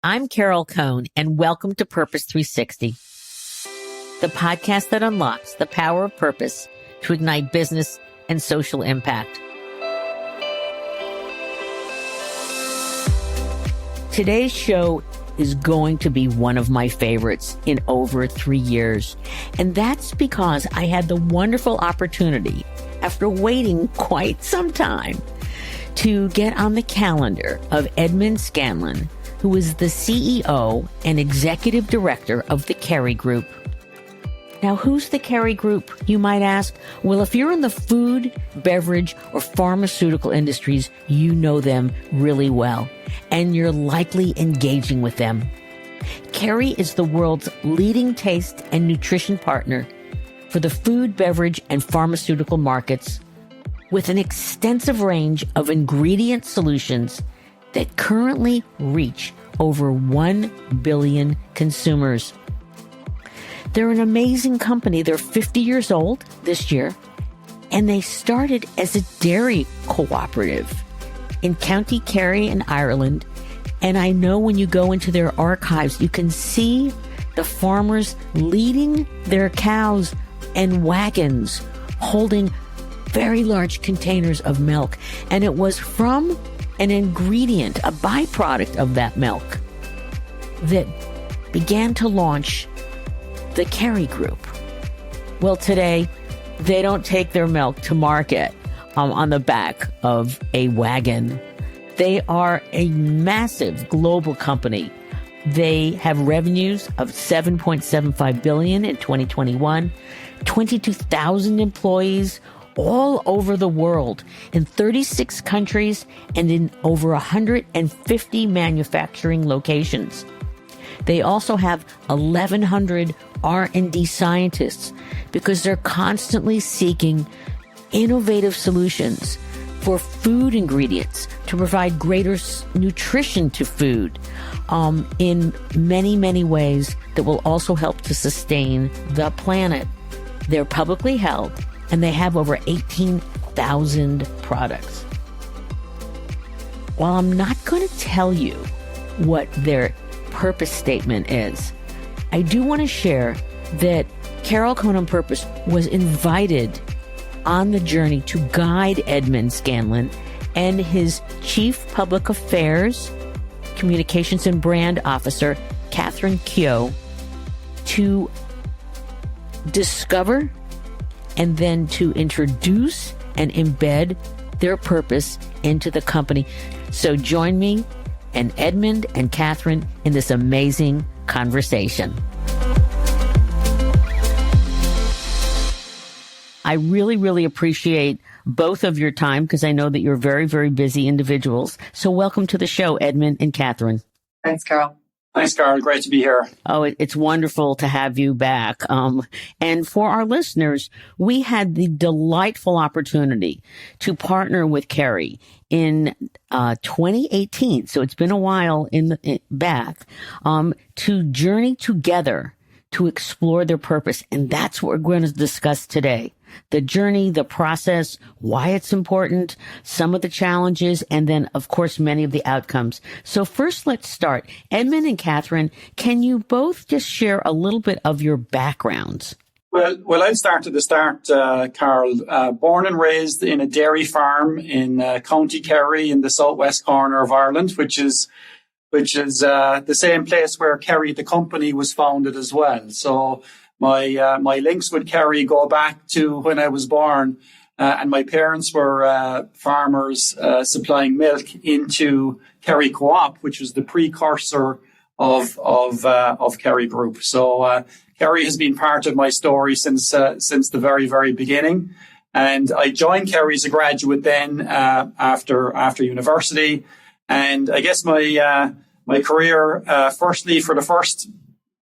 I'm Carol Cohn, and welcome to Purpose 360, the podcast that unlocks the power of purpose to ignite business and social impact. Today's show is going to be one of my favorites in over 3 years, and that's because I had the wonderful opportunity, after waiting quite some time, to get on the calendar of Edmond Scanlon, who is the CEO and Executive Director of the Kerry Group. Now, who's the Kerry Group, you might ask? Well, if you're in the food, beverage, or pharmaceutical industries, you know them really well, and you're likely engaging with them. Kerry is the world's leading taste and nutrition partner for the food, beverage, and pharmaceutical markets, with an extensive range of ingredient solutions that currently reach over 1 billion consumers. They're an amazing company. They're 50 years old this year, and they started as a dairy cooperative in County Kerry in Ireland. And I know when you go into their archives, you can see the farmers leading their cows and wagons holding very large containers of milk. And it was from an ingredient, a byproduct of that milk, that began to launch the Kerry Group. Well, today, they don't take their milk to market on the back of a wagon. They are a massive global company. They have revenues of $7.75 billion in 2021, 22,000 employees all over the world, in 36 countries and in over 150 manufacturing locations. They also have 1,100 R&D scientists because they're constantly seeking innovative solutions for food ingredients to provide greater nutrition to food in many, many ways that will also help to sustain the planet. They're publicly held, and they have over 18,000 products. While I'm not going to tell you what their purpose statement is, I do want to share that Carol Cohn on Purpose was invited on the journey to guide Edmond Scanlon and his Chief Public Affairs, Communications and Brand Officer, Catherine Keogh, to discover and then to introduce and embed their purpose into the company. So join me and Edmond and Catherine in this amazing conversation. I really, really appreciate both of your time because I know that you're very, very busy individuals. So welcome to the show, Edmond and Catherine. Thanks, Carol. Thanks, Carol. Great to be here. Oh, it's wonderful to have you back. And for our listeners, we had the delightful opportunity to partner with Kerry in 2018. So it's been a while back to journey together to explore their purpose. And that's what we're going to discuss today. The journey, the process, why it's important, some of the challenges, and then, of course, many of the outcomes. So first, let's start. Edmond and Catherine, can you both just share a little bit of your backgrounds? Well, I'll start at the start, Carol. Born and raised in a dairy farm in County Kerry in the southwest corner of Ireland, which is the same place where Kerry, the company, was founded as well. So my links with Kerry go back to when I was born, and my parents were farmers supplying milk into Kerry Co-op, which was the precursor of Kerry Group. So Kerry has been part of my story since the very, very beginning. And I joined Kerry as a graduate then after university. And I guess my career, firstly, for the first,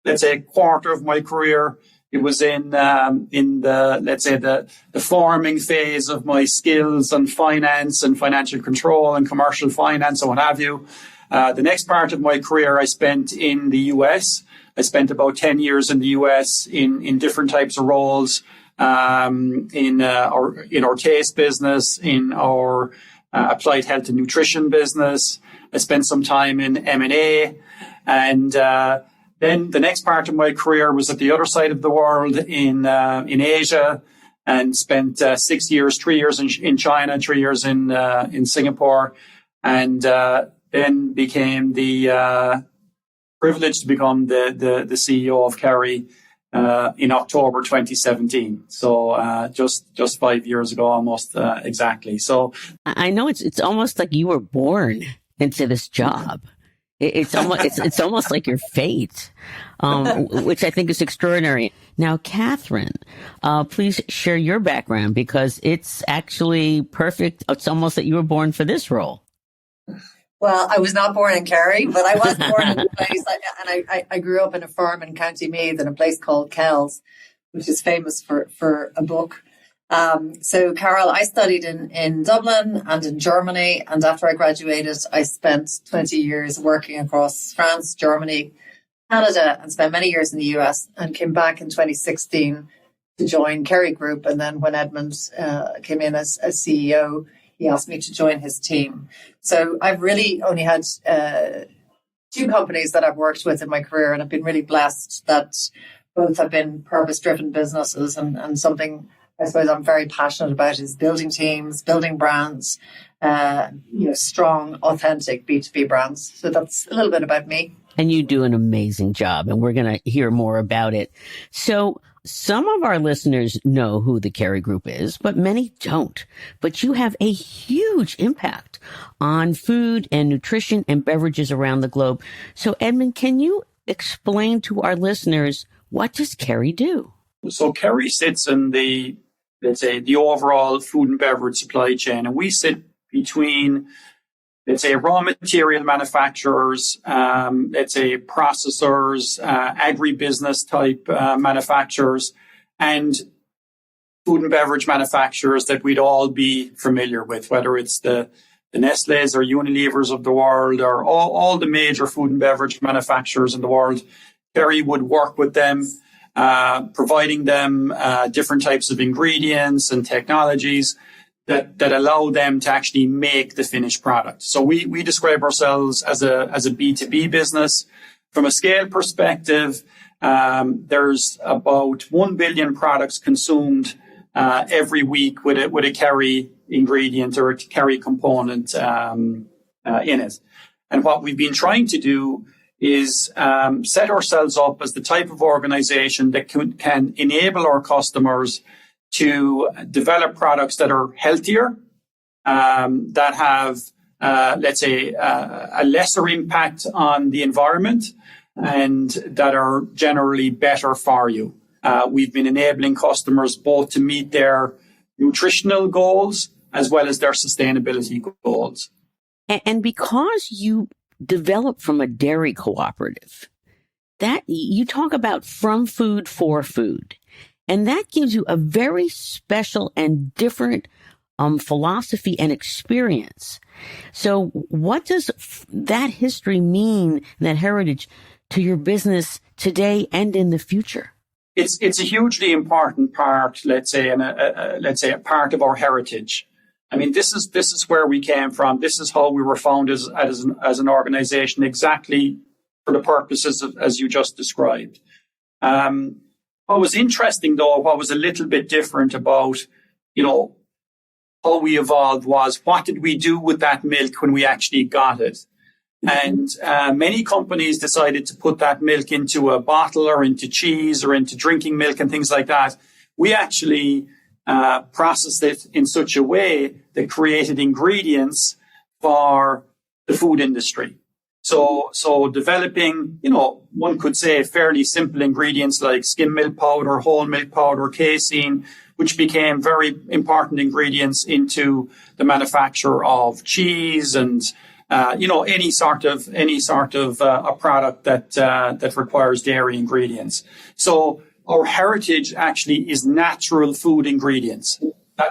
let's say, quarter of my career, it was in the, let's say, the forming phase of my skills on finance and financial control and commercial finance and what have you. The next part of my career I spent in the US. I spent about 10 years in the US in different types of roles, in our taste business, in our applied health and nutrition business. I spent some time in M&A. And then the next part of my career was at the other side of the world in Asia, and spent 6 years, 3 years in China, 3 years in Singapore, and then became the privileged to become the CEO of Kerry in October 2017. So just 5 years ago, almost exactly. So I know it's almost like you were born into this job. It's almost like your fate, which I think is extraordinary. Now, Catherine, please share your background, because it's actually perfect. It's almost that you were born for this role. Well, I was not born in Kerry, but I was born in a place, and I grew up in a farm in County Meath in a place called Kells, which is famous for a book. So, Carol, I studied in Dublin and in Germany, and after I graduated, I spent 20 years working across France, Germany, Canada, and spent many years in the US, and came back in 2016 to join Kerry Group. And then when Edmond came in as CEO, he asked me to join his team. So I've really only had 2 companies that I've worked with in my career, and I've been really blessed that both have been purpose-driven businesses, and something I suppose I'm very passionate about is building teams, building brands, strong, authentic B2B brands. So that's a little bit about me. And you do an amazing job, and we're going to hear more about it. So some of our listeners know who the Kerry Group is, but many don't. But you have a huge impact on food and nutrition and beverages around the globe. So, Edmond, can you explain to our listeners, what does Kerry do? So Kerry sits in the overall food and beverage supply chain, and we sit between, raw material manufacturers, processors, agribusiness type manufacturers, and food and beverage manufacturers that we'd all be familiar with, whether it's the Nestle's or Unilevers of the world, or all the major food and beverage manufacturers in the world. Kerry would work with them, providing them different types of ingredients and technologies that allow them to actually make the finished product. So we describe ourselves as a B2B business. From a scale perspective, there's about 1 billion products consumed every week with a Kerry ingredient or a Kerry component in it. And what we've been trying to do is set ourselves up as the type of organization that can enable our customers to develop products that are healthier, that have, a lesser impact on the environment, and that are generally better for you. We've been enabling customers both to meet their nutritional goals as well as their sustainability goals. And because you developed from a dairy cooperative, that you talk about from food for food. And that gives you a very special and different philosophy and experience. So what does that history mean, that heritage, to your business today and in the future? It's a hugely important part, a part of our heritage. I mean, this is where we came from. This is how we were founded as an organization, exactly for the purposes as you just described. What was interesting, though, what was a little bit different about, how we evolved was, what did we do with that milk when we actually got it? And many companies decided to put that milk into a bottle or into cheese or into drinking milk and things like that. We actually processed it in such a way that created ingredients for the food industry. So developing, one could say fairly simple ingredients like skim milk powder, whole milk powder, casein, which became very important ingredients into the manufacture of cheese and, any sort of a product that requires dairy ingredients. So our heritage actually is natural food ingredients.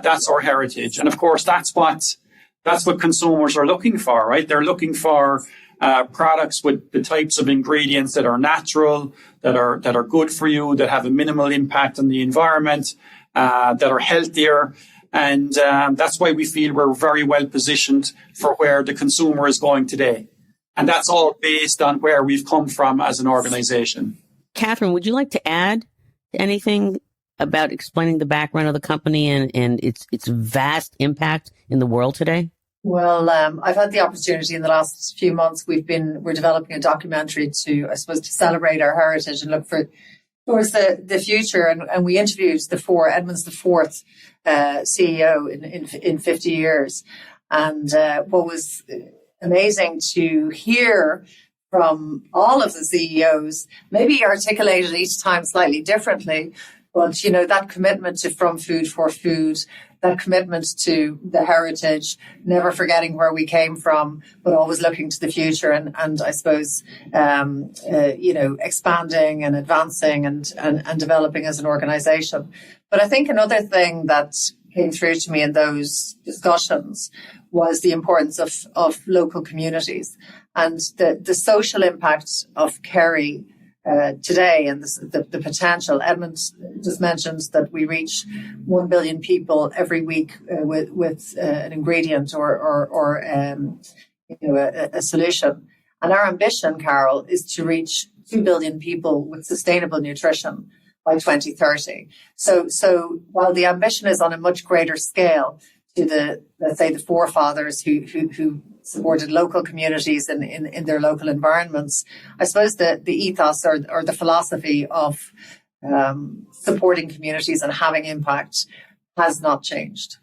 That's our heritage. And of course, that's what consumers are looking for, right? They're looking for products with the types of ingredients that are natural, that are good for you, that have a minimal impact on the environment, that are healthier. And that's why we feel we're very well positioned for where the consumer is going today. And that's all based on where we've come from as an organization. Catherine, would you like to add anything about explaining the background of the company and its vast impact in the world today? Well, I've had the opportunity in the last few months. We're developing a documentary to celebrate our heritage and look towards the future. And we interviewed Edmond's the fourth CEO in 50 years. And what was amazing to hear from all of the CEOs, maybe articulated each time slightly differently, but, that commitment to from food for food, that commitment to the heritage, never forgetting where we came from, but always looking to the future and I suppose, expanding and advancing and developing as an organization. But I think another thing that came through to me in those discussions was the importance of local communities and the social impact of Kerry today and the potential. Edmond just mentioned that we reach 1 billion people every week with an ingredient or a solution. And our ambition, Carol, is to reach 2 billion people with sustainable nutrition by 2030. So while the ambition is on a much greater scale to the forefathers who supported local communities in their local environments, I suppose the ethos or the philosophy of supporting communities and having impact has not changed.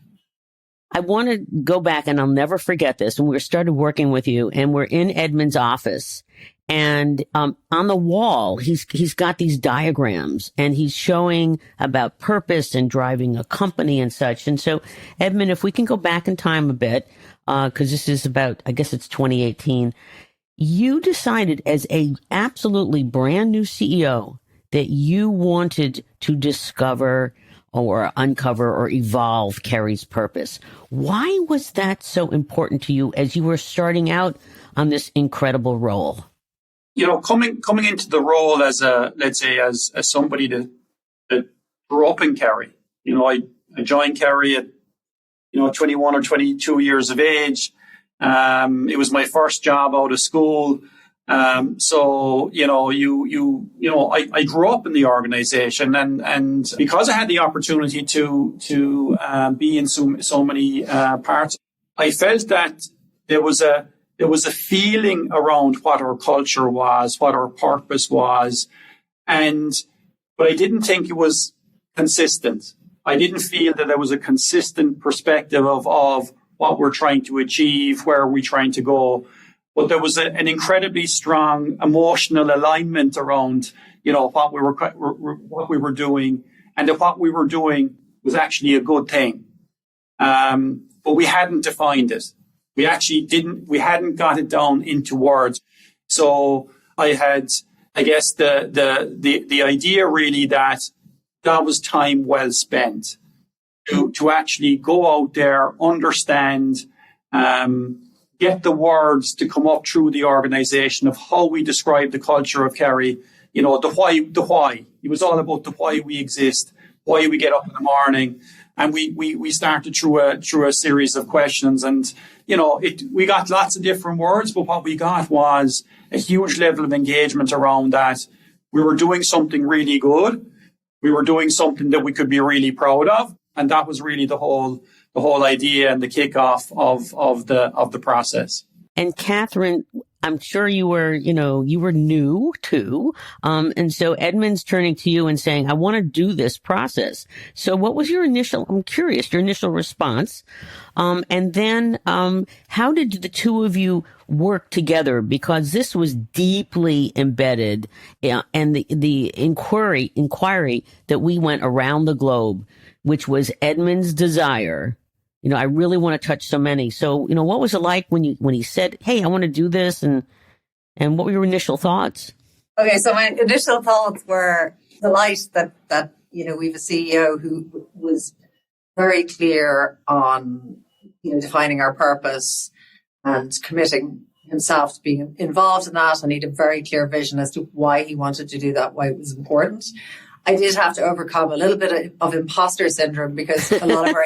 I want to go back, and I'll never forget this. And we started working with you, and we're in Edmond's office. And on the wall, he's got these diagrams, and he's showing about purpose and driving a company and such. And so, Edmond, if we can go back in time a bit, because this is about, I guess it's 2018, you decided as a absolutely brand new CEO that you wanted to discover or uncover or evolve Kerry's purpose. Why was that so important to you as you were starting out on this incredible role? Coming into the role as as somebody that grew up in Kerry. I joined Kerry at 21 or 22 years of age. It was my first job out of school. So I grew up in the organization, and because I had the opportunity to be in so many parts, I felt that there was a feeling around what our culture was, what our purpose was, but I didn't think it was consistent. I didn't feel that there was a consistent perspective of what we're trying to achieve, where we're trying to go. But there was an incredibly strong emotional alignment around, what we were doing, and that what we were doing was actually a good thing. But we hadn't defined it. We hadn't got it down into words. So I had, I guess, the idea really that was time well spent to actually go out there, understand, get the words to come up through the organization of how we describe the culture of Kerry, the why. It was all about the why we exist, why we get up in the morning. And we started through a series of questions, and we got lots of different words, but what we got was a huge level of engagement around that. We were doing something really good. We were doing something that we could be really proud of, and that was really the whole idea and the kickoff of the process. And Catherine, I'm sure you were new too. And so Edmond's turning to you and saying, I want to do this process. So what was your initial response? And then, how did the two of you work together? Because this was deeply embedded, and the inquiry that we went around the globe, which was Edmond's desire. I really want to touch so many. So, what was it like when he said, hey, I want to do this, and what were your initial thoughts? Okay, so my initial thoughts were delight that we have a CEO who was very clear on, defining our purpose and committing himself to being involved in that. And he had a very clear vision as to why he wanted to do that, why it was important. I did have to overcome a little bit of imposter syndrome because a lot of our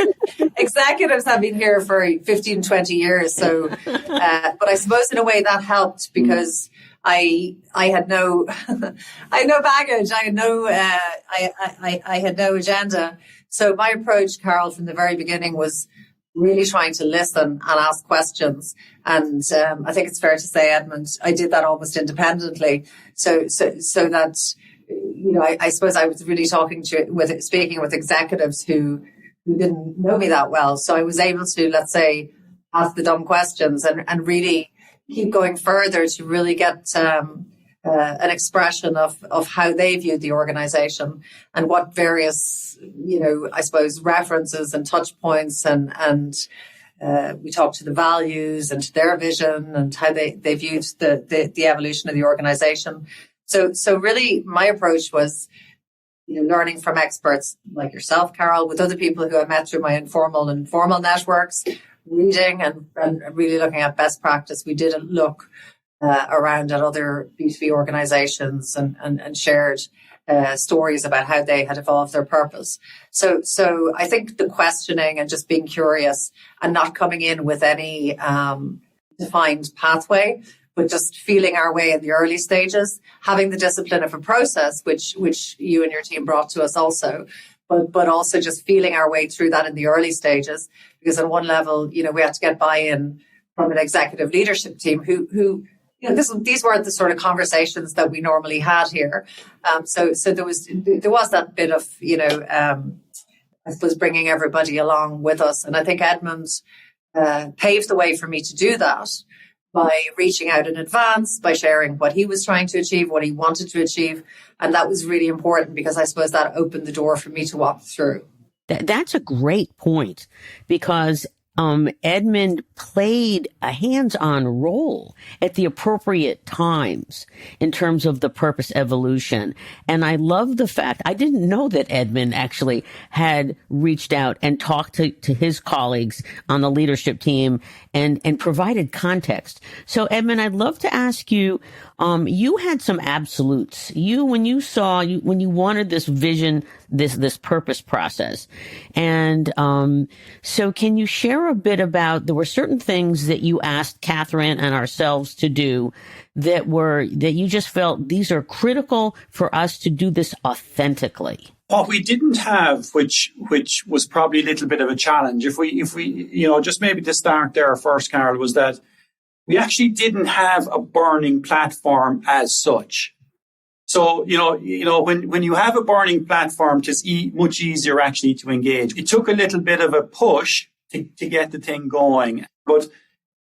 executives have been here for 15, 20 years. So, but I suppose in a way that helped because I had no, I had no baggage. I had no, I had no agenda. So my approach, Carol, from the very beginning was really trying to listen and ask questions. And I think it's fair to say, Edmond, I did that almost independently. So that, you know, I suppose I was really speaking with executives who didn't know me that well. So I was able to, let's say, ask the dumb questions and really keep going further to really get an expression of how they viewed the organization and what various, you know, I suppose references and touch points and we talked to the values and to their vision and how they viewed the evolution of the organization. So really my approach was, you know, learning from experts like yourself, Carol, with other people who I met through my informal and formal networks, reading and really looking at best practice. We did look around at other B2B organizations and shared stories about how they had evolved their purpose. So I think the questioning and just being curious and not coming in with any defined pathway, but just feeling our way in the early stages, having the discipline of a process, which you and your team brought to us also, but also just feeling our way through that in the early stages. Because on one level, you know, we had to get buy-in from an executive leadership team who you know, these weren't the sort of conversations that we normally had here. So there was that bit of, you know, I suppose bringing everybody along with us. And I think Edmond paved the way for me to do that by reaching out in advance, by sharing what he was trying to achieve, what he wanted to achieve. And that was really important because I suppose that opened the door for me to walk through. That's a great point because Edmond played a hands-on role at the appropriate times in terms of the purpose evolution. And I love the fact, I didn't know that Edmond actually had reached out and talked to his colleagues on the leadership team and provided context. So Edmond, I'd love to ask you, you had some absolutes. When you wanted this vision, this purpose process. And so can you share a bit about, there were certain things that you asked Catherine and ourselves to do that you just felt these are critical for us to do this authentically? What we didn't have, which was probably a little bit of a challenge, if we, you know, just maybe to start there first, Carol, was that we actually didn't have a burning platform as such. So, you know, when you have a burning platform, it's much easier actually to engage. It took a little bit of a push to get the thing going. But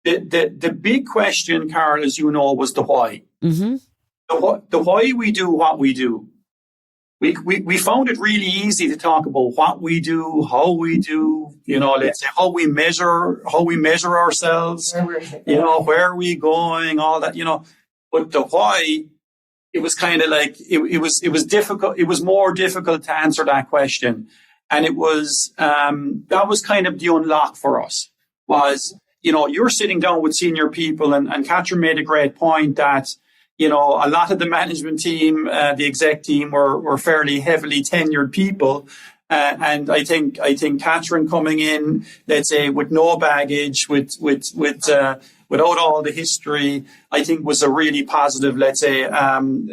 the big question, Carol, as you know, was the why. Mm-hmm. The why we do what we do. We found it really easy to talk about what we do, how we do, you know, let's say how we measure ourselves, you know, where are we going, all that, you know. But the why, it was kind of like, it was difficult. It was more difficult to answer that question. And it was, that was kind of the unlock for us was, you know, you're sitting down with senior people and Catherine made a great point that, you know, a lot of the management team, the exec team were fairly heavily tenured people. And I think Catherine coming in, let's say, with no baggage, without all the history, I think was a really positive, let's say,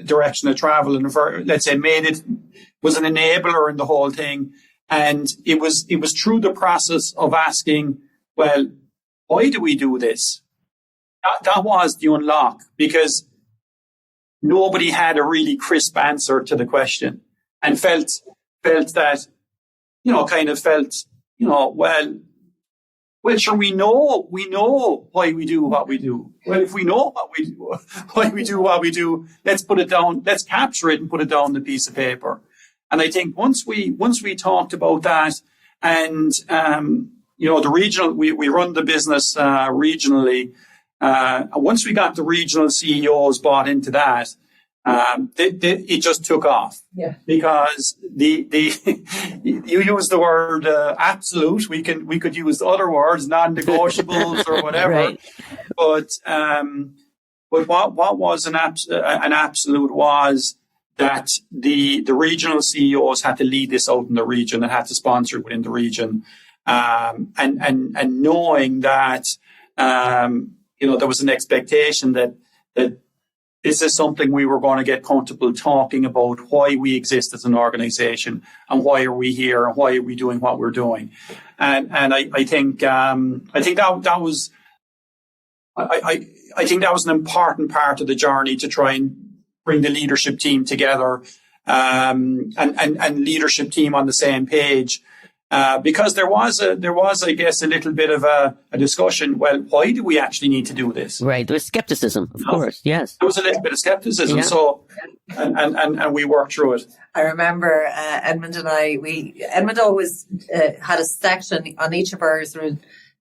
direction of travel and let's say was an enabler in the whole thing. And it was through the process of asking, well, why do we do this? That was the unlock because nobody had a really crisp answer to the question and felt that, you know, well, sure, we know why we do what we do. Well, if we know why we do what we do, let's put it down, let's capture it and put it down on a piece of paper. And I think once we talked about that and, you know, the regional, we run the business, regionally. Once we got the regional CEOs bought into that, it just took off. Yeah. Because you use the word absolute. We could use other words, non-negotiables or whatever. Right. But what was an absolute was that the regional CEOs had to lead this out in the region and had to sponsor it within the region. And knowing that, there was an expectation that this is something we were going to get comfortable talking about, why we exist as an organization and why are we here and why are we doing what we're doing. And I think that was an important part of the journey to try and bring the leadership team together, and leadership team on the same page. Because there was, I guess, a little bit of a discussion. Well, why do we actually need to do this? Right. There was skepticism, of course. Yes. There was a little bit of skepticism. Yeah. So, and we worked through it. I remember Edmond and Edmond always had a section on each of our sort of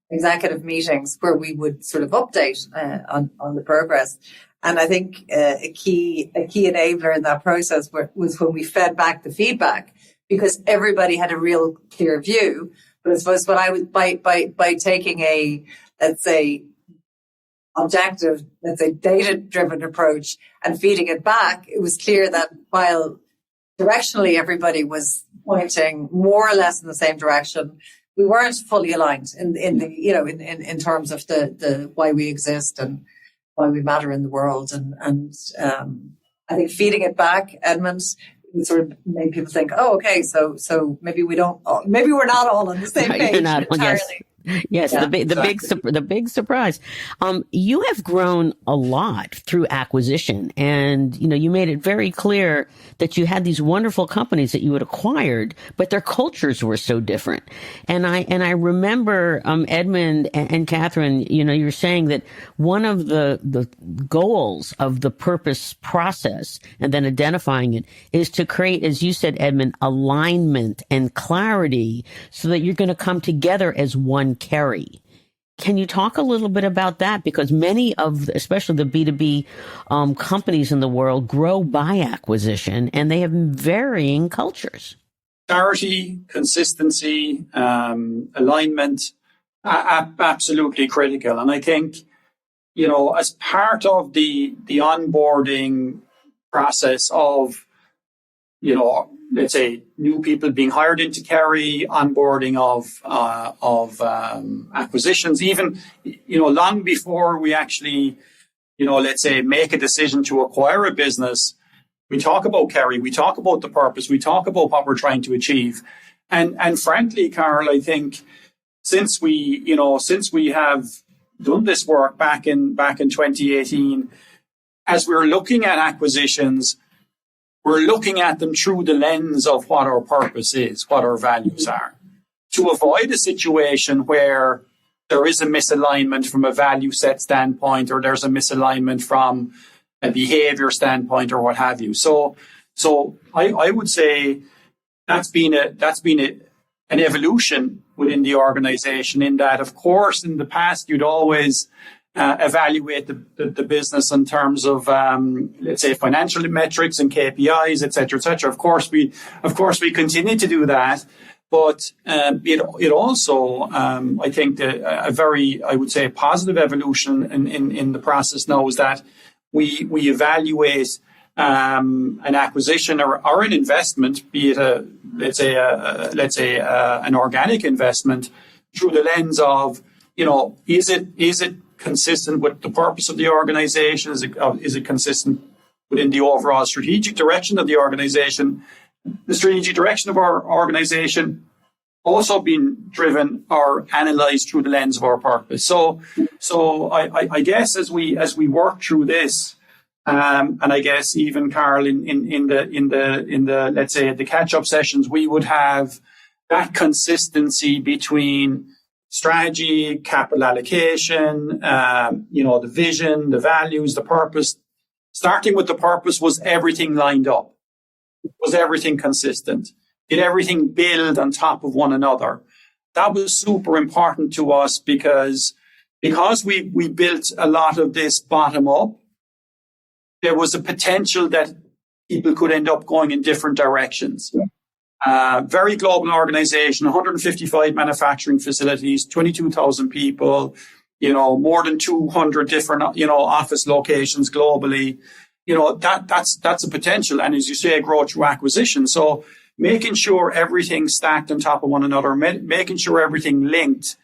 executive meetings where we would sort of update on the progress. And I think a key enabler in that process was when we fed back the feedback, because everybody had a real clear view. But I suppose what I was by taking a, let's say, objective, let's say, data-driven approach and feeding it back, it was clear that while directionally everybody was pointing more or less in the same direction, we weren't fully aligned in terms of the why we exist and why we matter in the world. And I think feeding it back, Edmond, sort of made people think, oh, okay, so maybe we're not all on the same page entirely. Yes, yeah, the big surprise. You have grown a lot through acquisition, and you made it very clear that you had these wonderful companies that you had acquired, but their cultures were so different. And I remember Edmond and Catherine, you're saying that one of the goals of the purpose process and then identifying it is to create, as you said, Edmond, alignment and clarity so that you're going to come together as one Kerry. Can you talk a little bit about that? Because many of, especially the B2B companies in the world, grow by acquisition, and they have varying cultures. Clarity, consistency, alignment, absolutely critical. And I think, as part of the onboarding process of, let's say, new people being hired into Kerry, onboarding of acquisitions, even, long before we actually, let's say, make a decision to acquire a business, we talk about Kerry, we talk about the purpose, we talk about what we're trying to achieve. And frankly, Carl, I think since we have done this work back in 2018, as we're looking at acquisitions, we're looking at them through the lens of what our purpose is, what our values are, to avoid a situation where there is a misalignment from a value set standpoint, or there's a misalignment from a behavior standpoint, or what have you. So I would say that's been an evolution within the organization, in that, of course, in the past, you'd always evaluate the business in terms of, let's say, financial metrics and KPIs, et cetera, et cetera. Of course, we continue to do that, but it also, I think, a very, I would say, positive evolution in the process now is that we evaluate an acquisition or an investment, be it an organic investment, through the lens of, is it consistent with the purpose of the organization? Is it consistent within the overall strategic direction of the organization? The strategic direction of our organization also being driven or analyzed through the lens of our purpose. So I guess as we work through this, and I guess even Carl in the let's say the catch-up sessions, we would have that consistency between strategy, capital allocation, the vision, the values, the purpose. Starting with the purpose, was everything lined up? Was everything consistent? Did everything build on top of one another? That was super important to us because we built a lot of this bottom up. There was a potential that people could end up going in different directions. Very global organization, 155 manufacturing facilities, 22,000 people, more than 200 different, office locations globally. that's a potential. And as you say, grow through acquisition. So making sure everything's stacked on top of one another, making sure everything linked,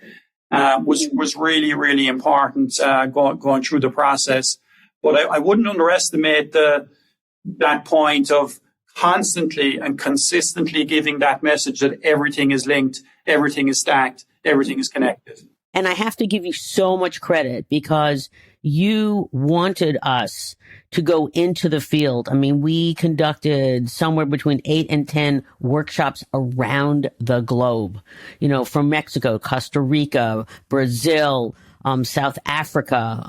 was really, really important, going through the process. But I wouldn't underestimate that point of constantly and consistently giving that message that everything is linked, everything is stacked, everything is connected. And I have to give you so much credit because you wanted us to go into the field. I mean, we conducted somewhere between 8 and 10 workshops around the globe, from Mexico, Costa Rica, Brazil, South Africa,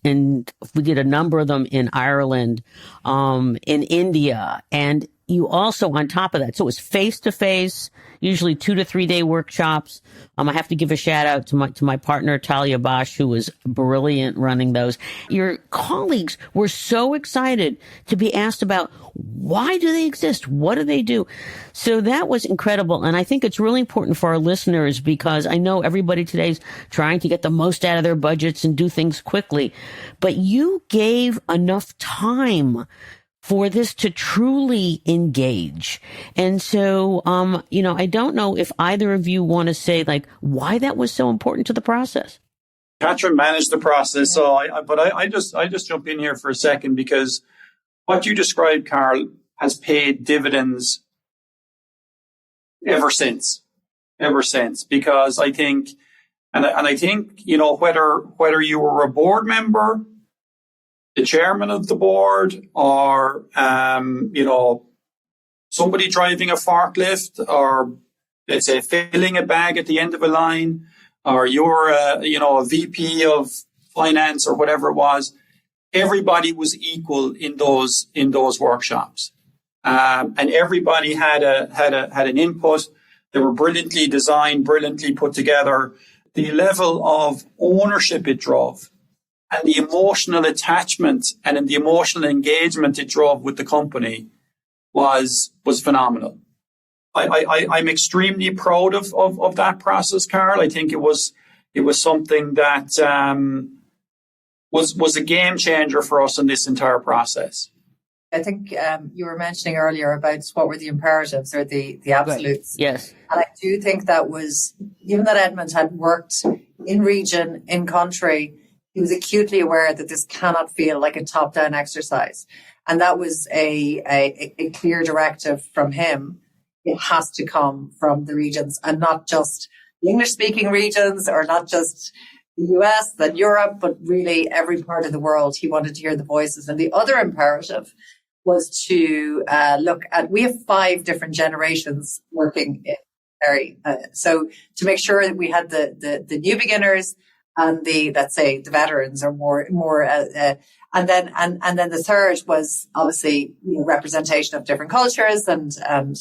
and we did a number of them in Ireland, in India, and you also on top of that. So it was face to face, usually 2 to 3 day workshops. I have to give a shout out to my partner, Talia Bosch, who was brilliant running those. Your colleagues were so excited to be asked about why do they exist? What do they do? So that was incredible. And I think it's really important for our listeners because I know everybody today's trying to get the most out of their budgets and do things quickly, but you gave enough time for this to truly engage. And so, I don't know if either of you want to say why that was so important to the process. Catherine managed the process. So I just jump in here for a second because what you described, Carl, has paid dividends ever since, because I think, and I think, whether you were a board member, the chairman of the board, or somebody driving a forklift, or let's say filling a bag at the end of a line, or you're a VP of finance or whatever it was, everybody was equal in those workshops, and everybody had an input. They were brilliantly designed, brilliantly put together. The level of ownership it drove, and the emotional attachment and the emotional engagement it drove with the company was phenomenal. I'm extremely proud of that process, Carl. I think it was something that was a game changer for us in this entire process. I think you were mentioning earlier about what were the imperatives or the absolutes. Right. Yes. And I do think that was, given that Edmond had worked in region, in country, he was acutely aware that this cannot feel like a top-down exercise. And that was a clear directive from him. It has to come from the regions, and not just the English-speaking regions, or not just the US and Europe, but really every part of the world. He wanted to hear the voices. And the other imperative was to look at, we have 5 different generations working in Kerry. So to make sure that we had the new beginners and let's say the veterans, or more, and then the third was obviously representation of different cultures and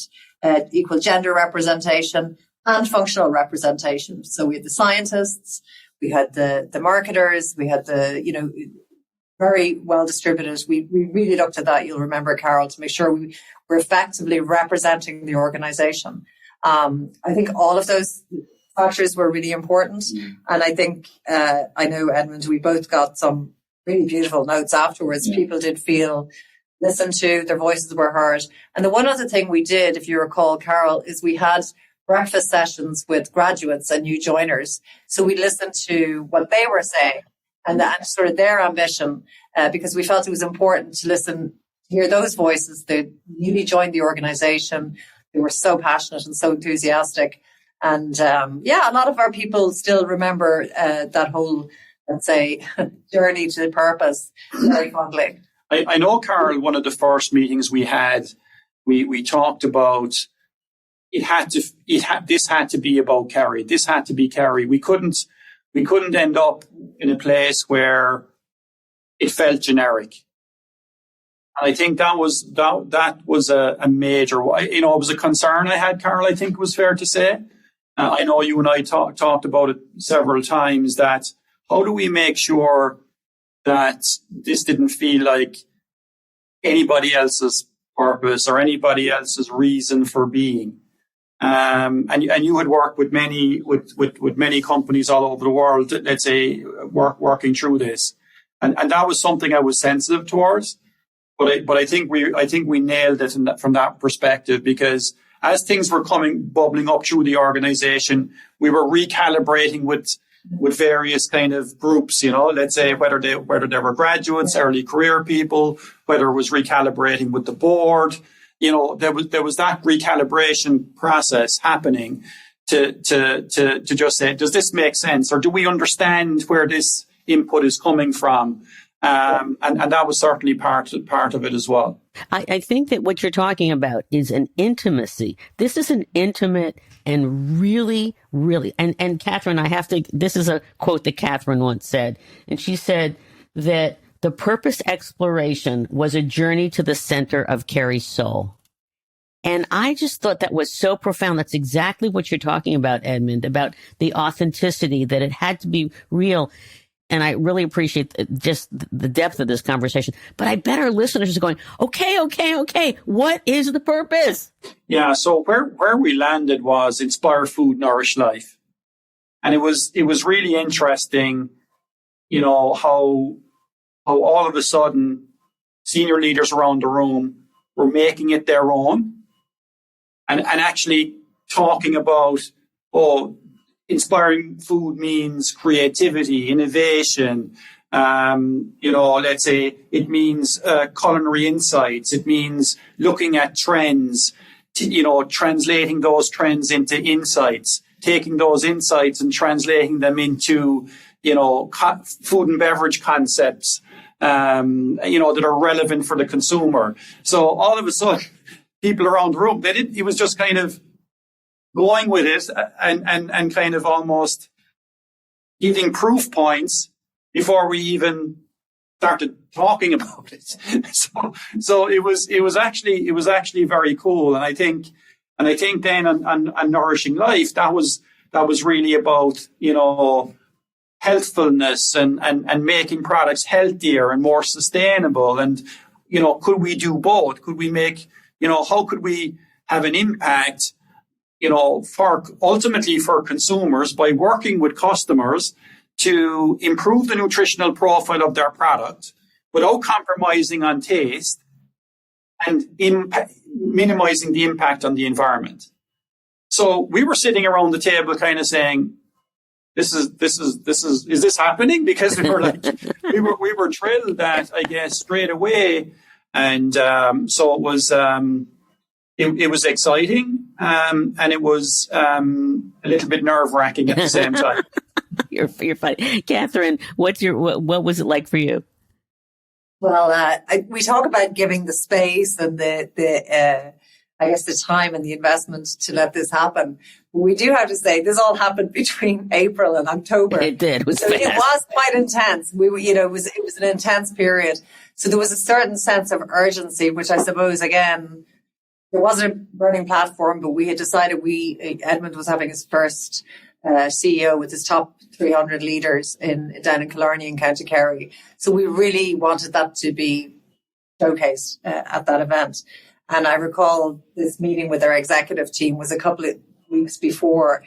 equal gender representation and functional representation. So we had the scientists, we had the marketers, we had the very well distributed. We really looked at that. You'll remember, Carol, to make sure we were effectively representing the organization. I think all of those factors were really important. And I think, I know, Edmond, we both got some really beautiful notes afterwards. Yeah. People did feel listened to, their voices were heard. And the one other thing we did, if you recall, Carol, is we had breakfast sessions with graduates and new joiners. So we listened to what they were saying and sort of their ambition, because we felt it was important to listen, to hear those voices. They newly joined the organization. They were so passionate and so enthusiastic. And a lot of our people still remember that whole, let's say, journey to purpose very fondly. I know, Carol, one of the first meetings we had, we talked about this had to be about Kerry. This had to be Kerry. We couldn't end up in a place where it felt generic. And I think that was a major, it was a concern I had, Carol, I think it was fair to say. I know you and I talked about it several times, that how do we make sure that this didn't feel like anybody else's purpose or anybody else's reason for being. And you had worked with many companies all over the world, let's say, working through this. And that was something I was sensitive towards. But I think we nailed it from that perspective, because as things were bubbling up through the organization, we were recalibrating with various kind of groups, let's say whether they were graduates, early career people, whether it was recalibrating with the board. There was that recalibration process happening to just say, does this make sense, or do we understand where this input is coming from? And that was certainly part of it as well. I think that what you're talking about is an intimacy. This is an intimate and really, really, and Catherine, this is a quote that Catherine once said, and she said that the purpose exploration was a journey to the center of Kerry's soul. And I just thought that was so profound. That's exactly what you're talking about, Edmond, about the authenticity, that it had to be real. And I really appreciate just the depth of this conversation. But I bet our listeners are going, okay. What is the purpose? Yeah. So where we landed was inspire food, nourish life. And it was really interesting, how all of a sudden senior leaders around the room were making it their own and actually talking about, inspiring food means creativity, innovation. Let's say it means culinary insights. It means looking at trends, translating those trends into insights, taking those insights and translating them into, food and beverage concepts, that are relevant for the consumer. So all of a sudden, people around the room, it was just kind of going with it and kind of almost giving proof points before we even started talking about it. So it was actually very cool. And I think then on Nourishing Life, that was really about, healthfulness and making products healthier and more sustainable. And, could we do both? Could we make, how could we have an impact, ultimately for consumers by working with customers to improve the nutritional profile of their product without compromising on taste and minimizing the impact on the environment. So we were sitting around the table kind of saying, is this happening? Because we were like, we were thrilled that, I guess, straight away. And so it was, it was exciting, and it was a little bit nerve-wracking at the same time. You're funny, Catherine. What was it like for you? Well, we talk about giving the space and the time and the investment to let this happen. But we do have to say this all happened between April and October. It did. It was fast. It was quite intense. It was an intense period. So there was a certain sense of urgency, which I suppose, again, there wasn't a burning platform, but we had decided Edmond was having his first CEO with his top 300 leaders down in Killarney in County Kerry. So we really wanted that to be showcased at that event. And I recall this meeting with our executive team was a couple of weeks before.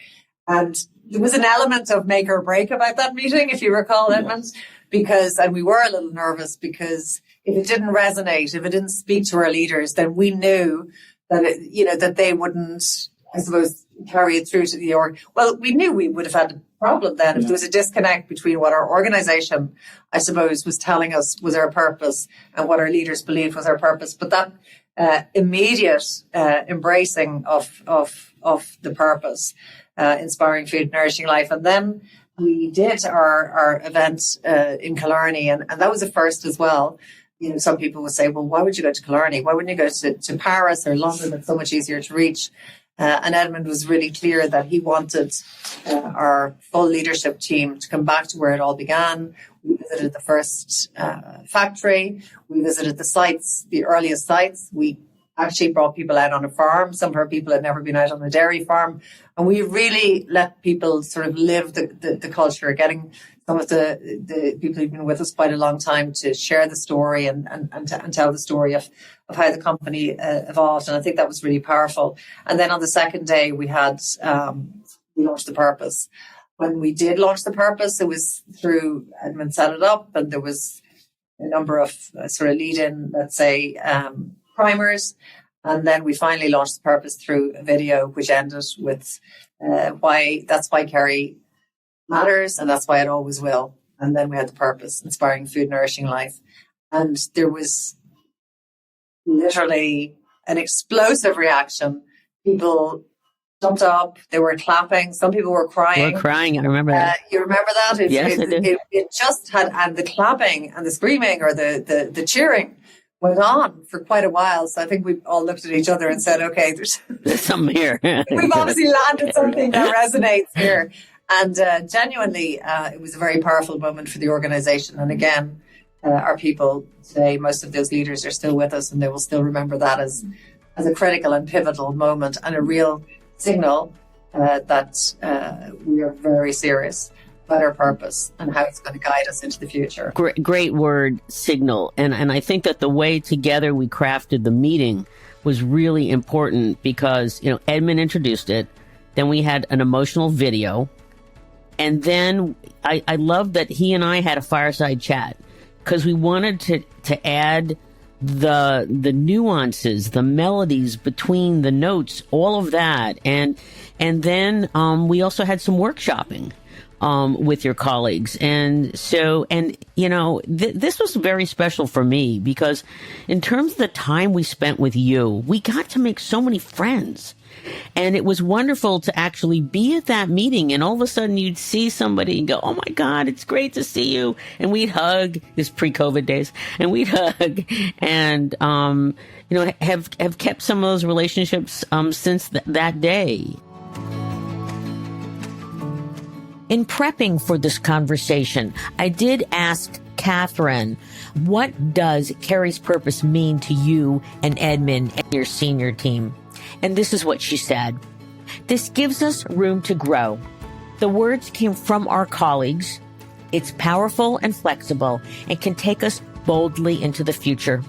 And there was an element of make or break about that meeting, if you recall, Edmond, and we were a little nervous because if it didn't resonate, if it didn't speak to our leaders, then we knew that that they wouldn't, I suppose, carry it through to the org. Well, we knew we would have had a problem then if there was a disconnect between what our organization, I suppose, was telling us was our purpose and what our leaders believed was our purpose. But that immediate embracing of the purpose, inspiring food, nourishing life, and then we did our event in Killarney, and that was a first as well. Some people would say, well, why would you go to Killarney? Why wouldn't you go to Paris or London? It's so much easier to reach. And Edmond was really clear that he wanted our full leadership team to come back to where it all began. We visited the first factory. We visited the sites, the earliest sites. We actually brought people out on a farm. Some of our people had never been out on a dairy farm. And we really let people sort of live the culture, getting some of the people who've been with us quite a long time to share the story and tell the story of how the company evolved. And I think that was really powerful. And then on the second day, we launched the purpose. When we did launch the purpose, it was through Edmond set it up, and there was number of sort of lead-in, let's say, primers. And then we finally launched the purpose through a video, which ended with why Kerry matters, and that's why it always will. And then we had the purpose, inspiring food, nourishing life. And there was literally an explosive reaction. People jumped up, they were clapping, some people were crying. I remember that. You remember that? Yes, I do. It just had, and the clapping and the screaming or the cheering went on for quite a while. So I think we all looked at each other and said, okay, there's something here. We've obviously landed something that resonates here. And genuinely, it was a very powerful moment for the organization. And again, our people today, most of those leaders are still with us, and they will still remember that as a critical and pivotal moment and a real signal that we are very serious about our purpose and how it's going to guide us into the future. Great word, signal. And I think that the way together we crafted the meeting was really important because, Edmond introduced it. Then we had an emotional video. And then I love that he and I had a fireside chat because we wanted to add the nuances, the melodies between the notes, all of that. And then we also had some workshopping with your colleagues. And so, this was very special for me because in terms of the time we spent with you, we got to make so many friends. And it was wonderful to actually be at that meeting, and all of a sudden you'd see somebody and go, "Oh my God, it's great to see you!" And we'd hug. This pre-COVID days, and we'd hug, and have kept some of those relationships since that day. In prepping for this conversation, I did ask Catherine, what does Kerry's purpose mean to you and Edmond and your senior team? And this is what she said. This gives us room to grow. The words came from our colleagues. It's powerful and flexible and can take us boldly into the future.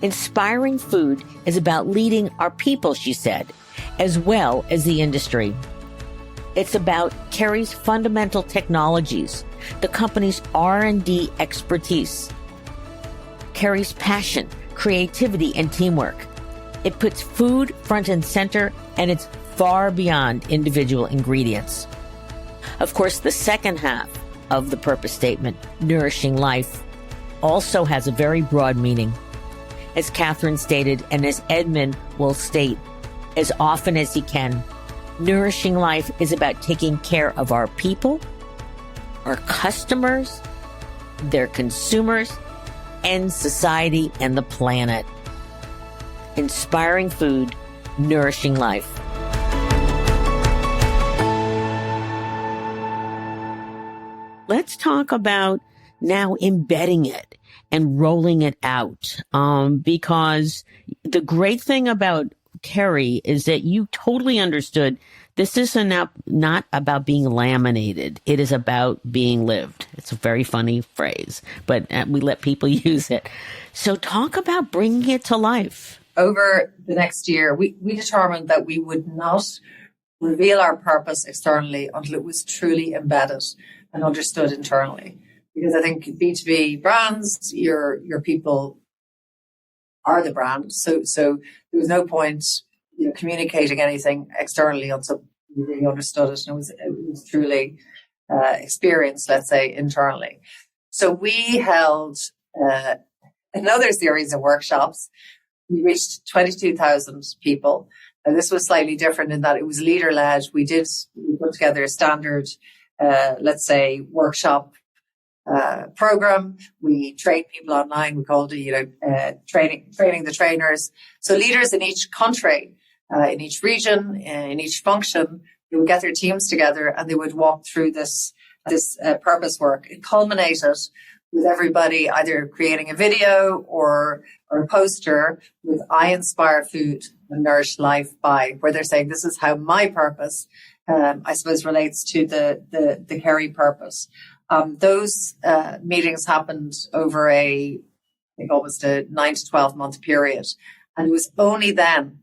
Inspiring food is about leading our people, she said, as well as the industry. It's about Kerry's fundamental technologies, the company's R&D expertise, Kerry's passion, creativity, and teamwork. It puts food front and center, and it's far beyond individual ingredients. Of course, the second half of the purpose statement, nourishing life, also has a very broad meaning. As Catherine stated, and as Edmond will state as often as he can, nourishing life is about taking care of our people, our customers, their consumers, and society and the planet. Inspiring food, nourishing life. Let's talk about now embedding it and rolling it out. Because the great thing about Kerry is that you totally understood this is not about being laminated. It is about being lived. It's a very funny phrase, but we let people use it. So talk about bringing it to life. Over the next year, we determined that we would not reveal our purpose externally until it was truly embedded and understood internally. Because I think B2B brands, your people are the brand. So there was no point, communicating anything externally until we really understood it, and it was truly experienced, let's say, internally. So we held another series of workshops. We reached 22,000 people. And this was slightly different in that it was leader-led. We put together a standard, let's say, workshop program. We trained people online. We called it, training the trainers. So leaders in each country, in each region, in each function, they would get their teams together and they would walk through this purpose work. It culminated with everybody either creating a video or a poster with "I inspire food and nourish life by," where they're saying, this is how my purpose, I suppose, relates to the Kerry purpose. Those meetings happened over almost a 9 to 12 month period. And it was only then,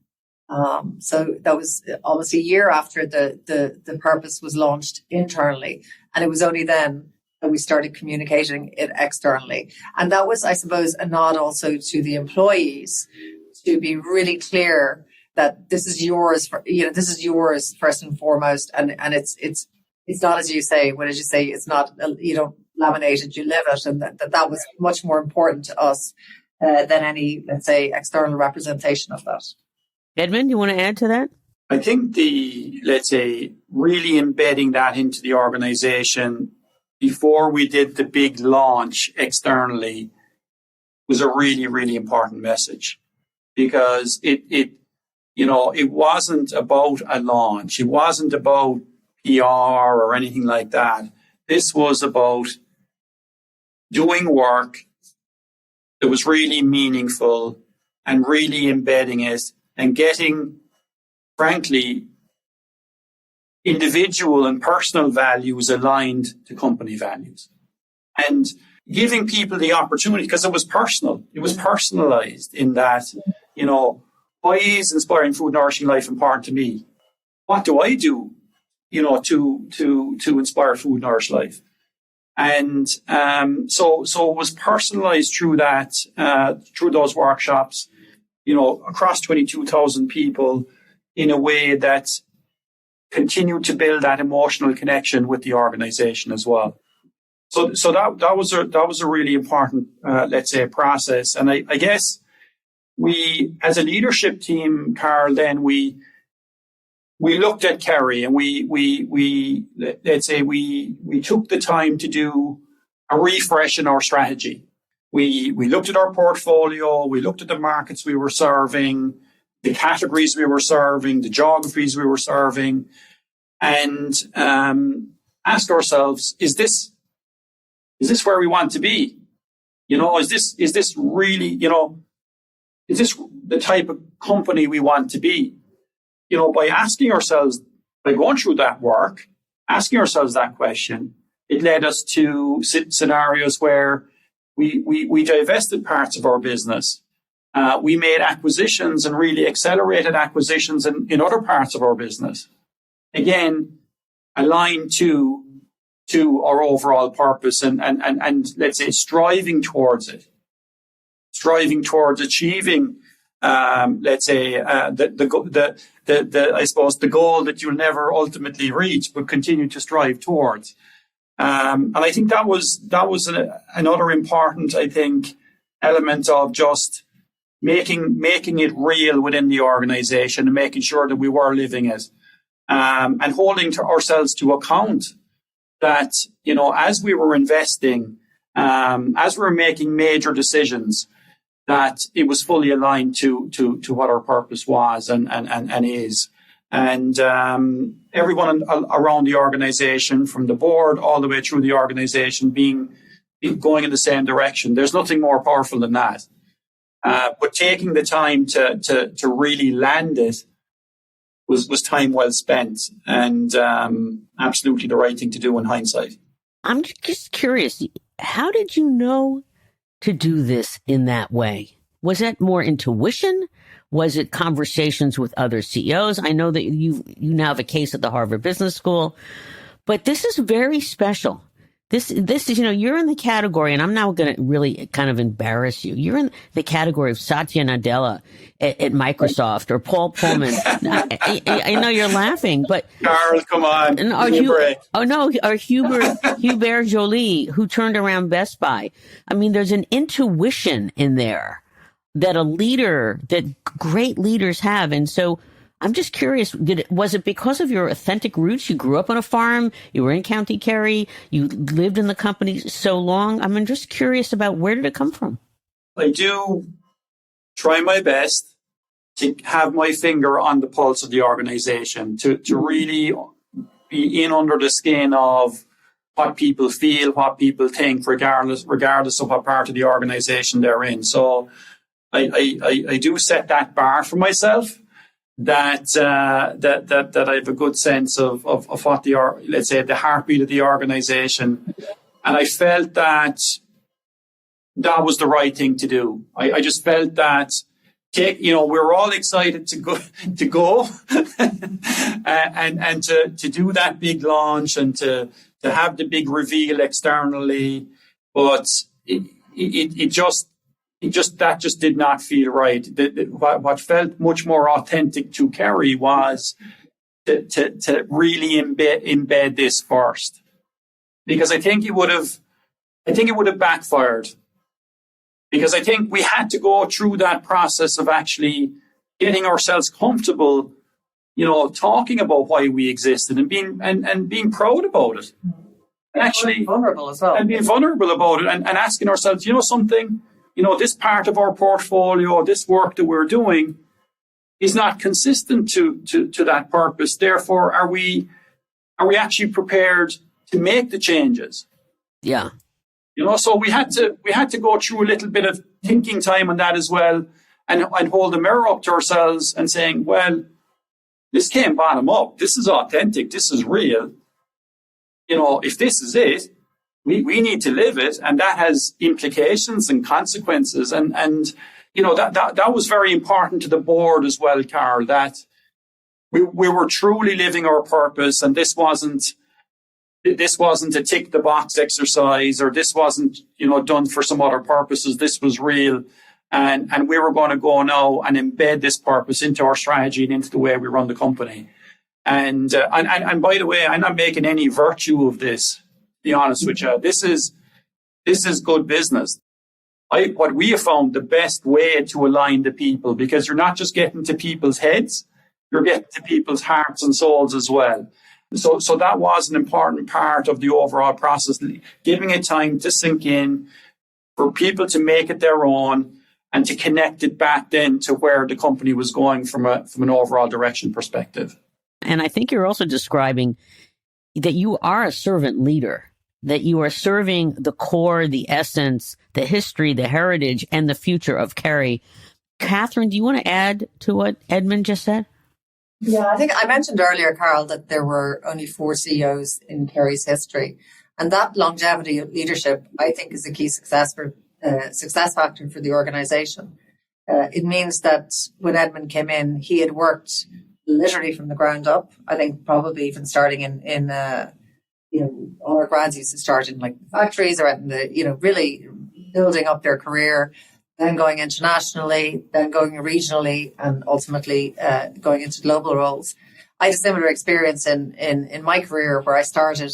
so that was almost a year after the purpose was launched internally. And it was only then that we started communicating it externally. And that was, I suppose, a nod also to the employees to be really clear that this is yours, this is yours first and foremost. And it's not, as you say, what did you say? It's not, you don't laminate it, you live it. And that was much more important to us than any, let's say, external representation of that. Edmond, you want to add to that? I think let's say, really embedding that into the organization before we did the big launch externally was a really, really important message, because it wasn't about a launch. It wasn't about PR or anything like that. This was about doing work that was really meaningful and really embedding it and getting, frankly, individual and personal values aligned to company values, and giving people the opportunity, because it was personal. It was personalized in that, why is inspiring food, nourishing life important to me? What do I do, to inspire food, nourish life? And so it was personalized through that, through those workshops, across 22,000 people, in a way that continued to build that emotional connection with the organization as well. So that was a really important, let's say, process. And I guess we, as a leadership team, Carl, then we looked at Kerry, and we took the time to do a refresh in our strategy. We looked at our portfolio, we looked at the markets we were serving, the categories we were serving, the geographies we were serving, and asked ourselves, is this where we want to be? Is this really, is this the type of company we want to be? By asking ourselves, by going through that work, asking ourselves that question, it led us to scenarios where we divested parts of our business. We made acquisitions and really accelerated acquisitions in other parts of our business. Again, aligned to our overall purpose and let's say striving towards achieving, let's say, I suppose the goal that you'll never ultimately reach, but continue to strive towards. And I think that was another important, I think, element of just making it real within the organization and making sure that we were living it, and holding ourselves to account that, as we were investing, as we were making major decisions, that it was fully aligned to what our purpose was and is. And everyone around the organization, from the board all the way through the organization, going in the same direction. There's nothing more powerful than that. But taking the time to really land it was time well spent, and absolutely the right thing to do in hindsight. I'm just curious, how did you know to do this in that way? Was that more intuition? Was it conversations with other CEOs? I know that you now have a case at the Harvard Business School, but this is very special. This is, you're in the category, and I'm now going to really kind of embarrass you. You're in the category of Satya Nadella at Microsoft, or Paul Pullman. I know you're laughing, but Carl, come on. Or Hubert Joly, who turned around Best Buy. I mean, there's an intuition in there that great leaders have. And so I'm just curious, was it because of your authentic roots? You grew up on a farm, you were in County Kerry, you lived in the company so long. I'm just curious about, where did it come from? I do try my best to have my finger on the pulse of the organization, to really be in under the skin of what people feel, what people think, regardless of what part of the organization they're in. So I do set that bar for myself, that I have a good sense of what let's say, the heartbeat of the organization. And I felt that was the right thing to do. I just felt that we're all excited to go and to do that big launch, and to have the big reveal externally, but it just did not feel right. What felt much more authentic to Kerry was to really embed this first, because I think it would have backfired, because I think we had to go through that process of actually getting ourselves comfortable, talking about why we existed and being proud about it. And actually vulnerable as well. And being vulnerable about it and asking ourselves, something, this part of our portfolio, this work that we're doing is not consistent to that purpose. Therefore, are we actually prepared to make the changes? Yeah. So we had to go through a little bit of thinking time on that as well, and hold the mirror up to ourselves and saying, well, this came bottom up. This is authentic. This is real. If this is it, we need to live it, and that has implications and consequences. And that was very important to the board as well, Carl, that we were truly living our purpose, and this wasn't a tick the box exercise, or this wasn't done for some other purposes. This was real, and we were going to go now and embed this purpose into our strategy and into the way we run the company. And by the way, I'm not making any virtue of this, to be honest with you. This is good business. What we have found the best way to align the people, because you're not just getting to people's heads, you're getting to people's hearts and souls as well. So that was an important part of the overall process, giving it time to sink in, for people to make it their own, and to connect it back then to where the company was going from an overall direction perspective. And I think you're also describing that you are a servant leader, that you are serving the core, the essence, the history, the heritage, and the future of Kerry. Catherine, do you want to add to what Edmond just said? Yeah, I think I mentioned earlier, Carl, that there were only 4 CEOs in Kerry's history. And that longevity of leadership, I think, is a key success factor for the organization. It means that when Edmond came in, he had worked literally from the ground up. I think probably even starting in all our grads used to start in like factories or in the, really building up their career, then going internationally, then going regionally, and ultimately going into global roles. I had a similar experience in my career, where I started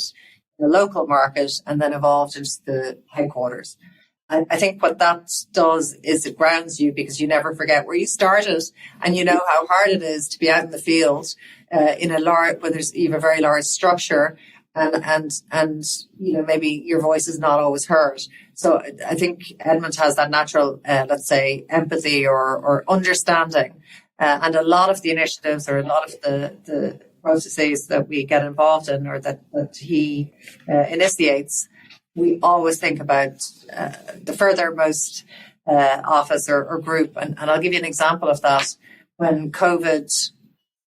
in the local market and then evolved into the headquarters. I think what that does is it grounds you, because you never forget where you started, and you know how hard it is to be out in the field in a large, when you have a very large structure, and maybe your voice is not always heard. So I think Edmond has that natural, let's say, empathy or understanding, and a lot of the initiatives or a lot of the processes that we get involved in, or that he initiates, we always think about the furthermost office or group. And I'll give you an example of that. When COVID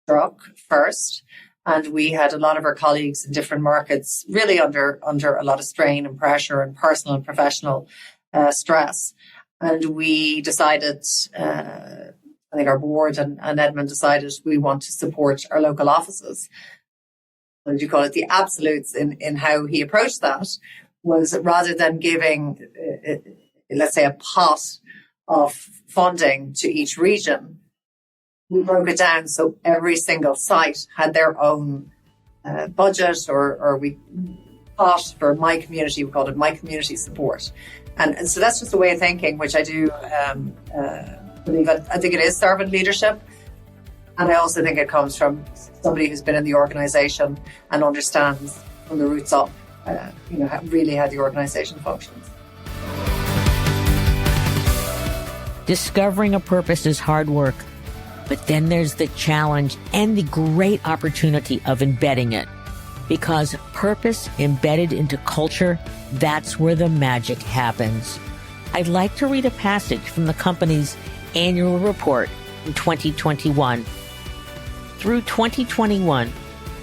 struck first, and we had a lot of our colleagues in different markets really under a lot of strain and pressure and personal and professional stress. And we decided, I think our board and Edmond decided, we want to support our local offices. What did you call it? The absolutes in how he approached that was, rather than giving, let's say, a pot of funding to each region, we broke it down so every single site had their own budget, or we pot for my community. We called it my community support. And so that's just a way of thinking, which I do believe. I think it is servant leadership. And I also think it comes from somebody who's been in the organisation and understands from the roots up, really how the organisation functions. Discovering a purpose is hard work, but then there's the challenge and the great opportunity of embedding it. Because purpose embedded into culture, that's where the magic happens. I'd like to read a passage from the company's annual report in 2021. Through 2021,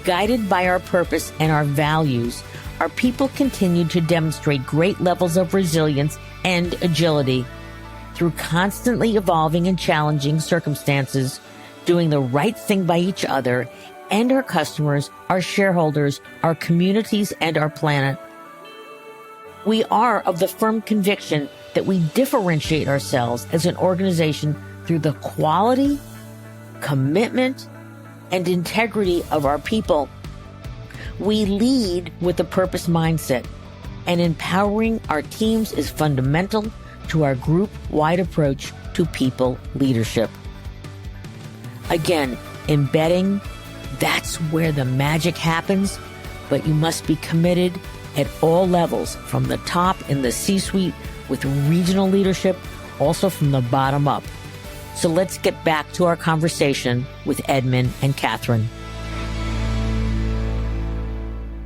guided by our purpose and our values, our people continued to demonstrate great levels of resilience and agility. Through constantly evolving and challenging circumstances, doing the right thing by each other and our customers, our shareholders, our communities, and our planet. We are of the firm conviction that we differentiate ourselves as an organization through the quality, commitment, and integrity of our people. We lead with a purpose mindset, and empowering our teams is fundamental to our group-wide approach to people leadership. Again, embedding, that's where the magic happens, but you must be committed at all levels, from the top in the C-suite with regional leadership, also from the bottom up. So let's get back to our conversation with Edmond and Catherine.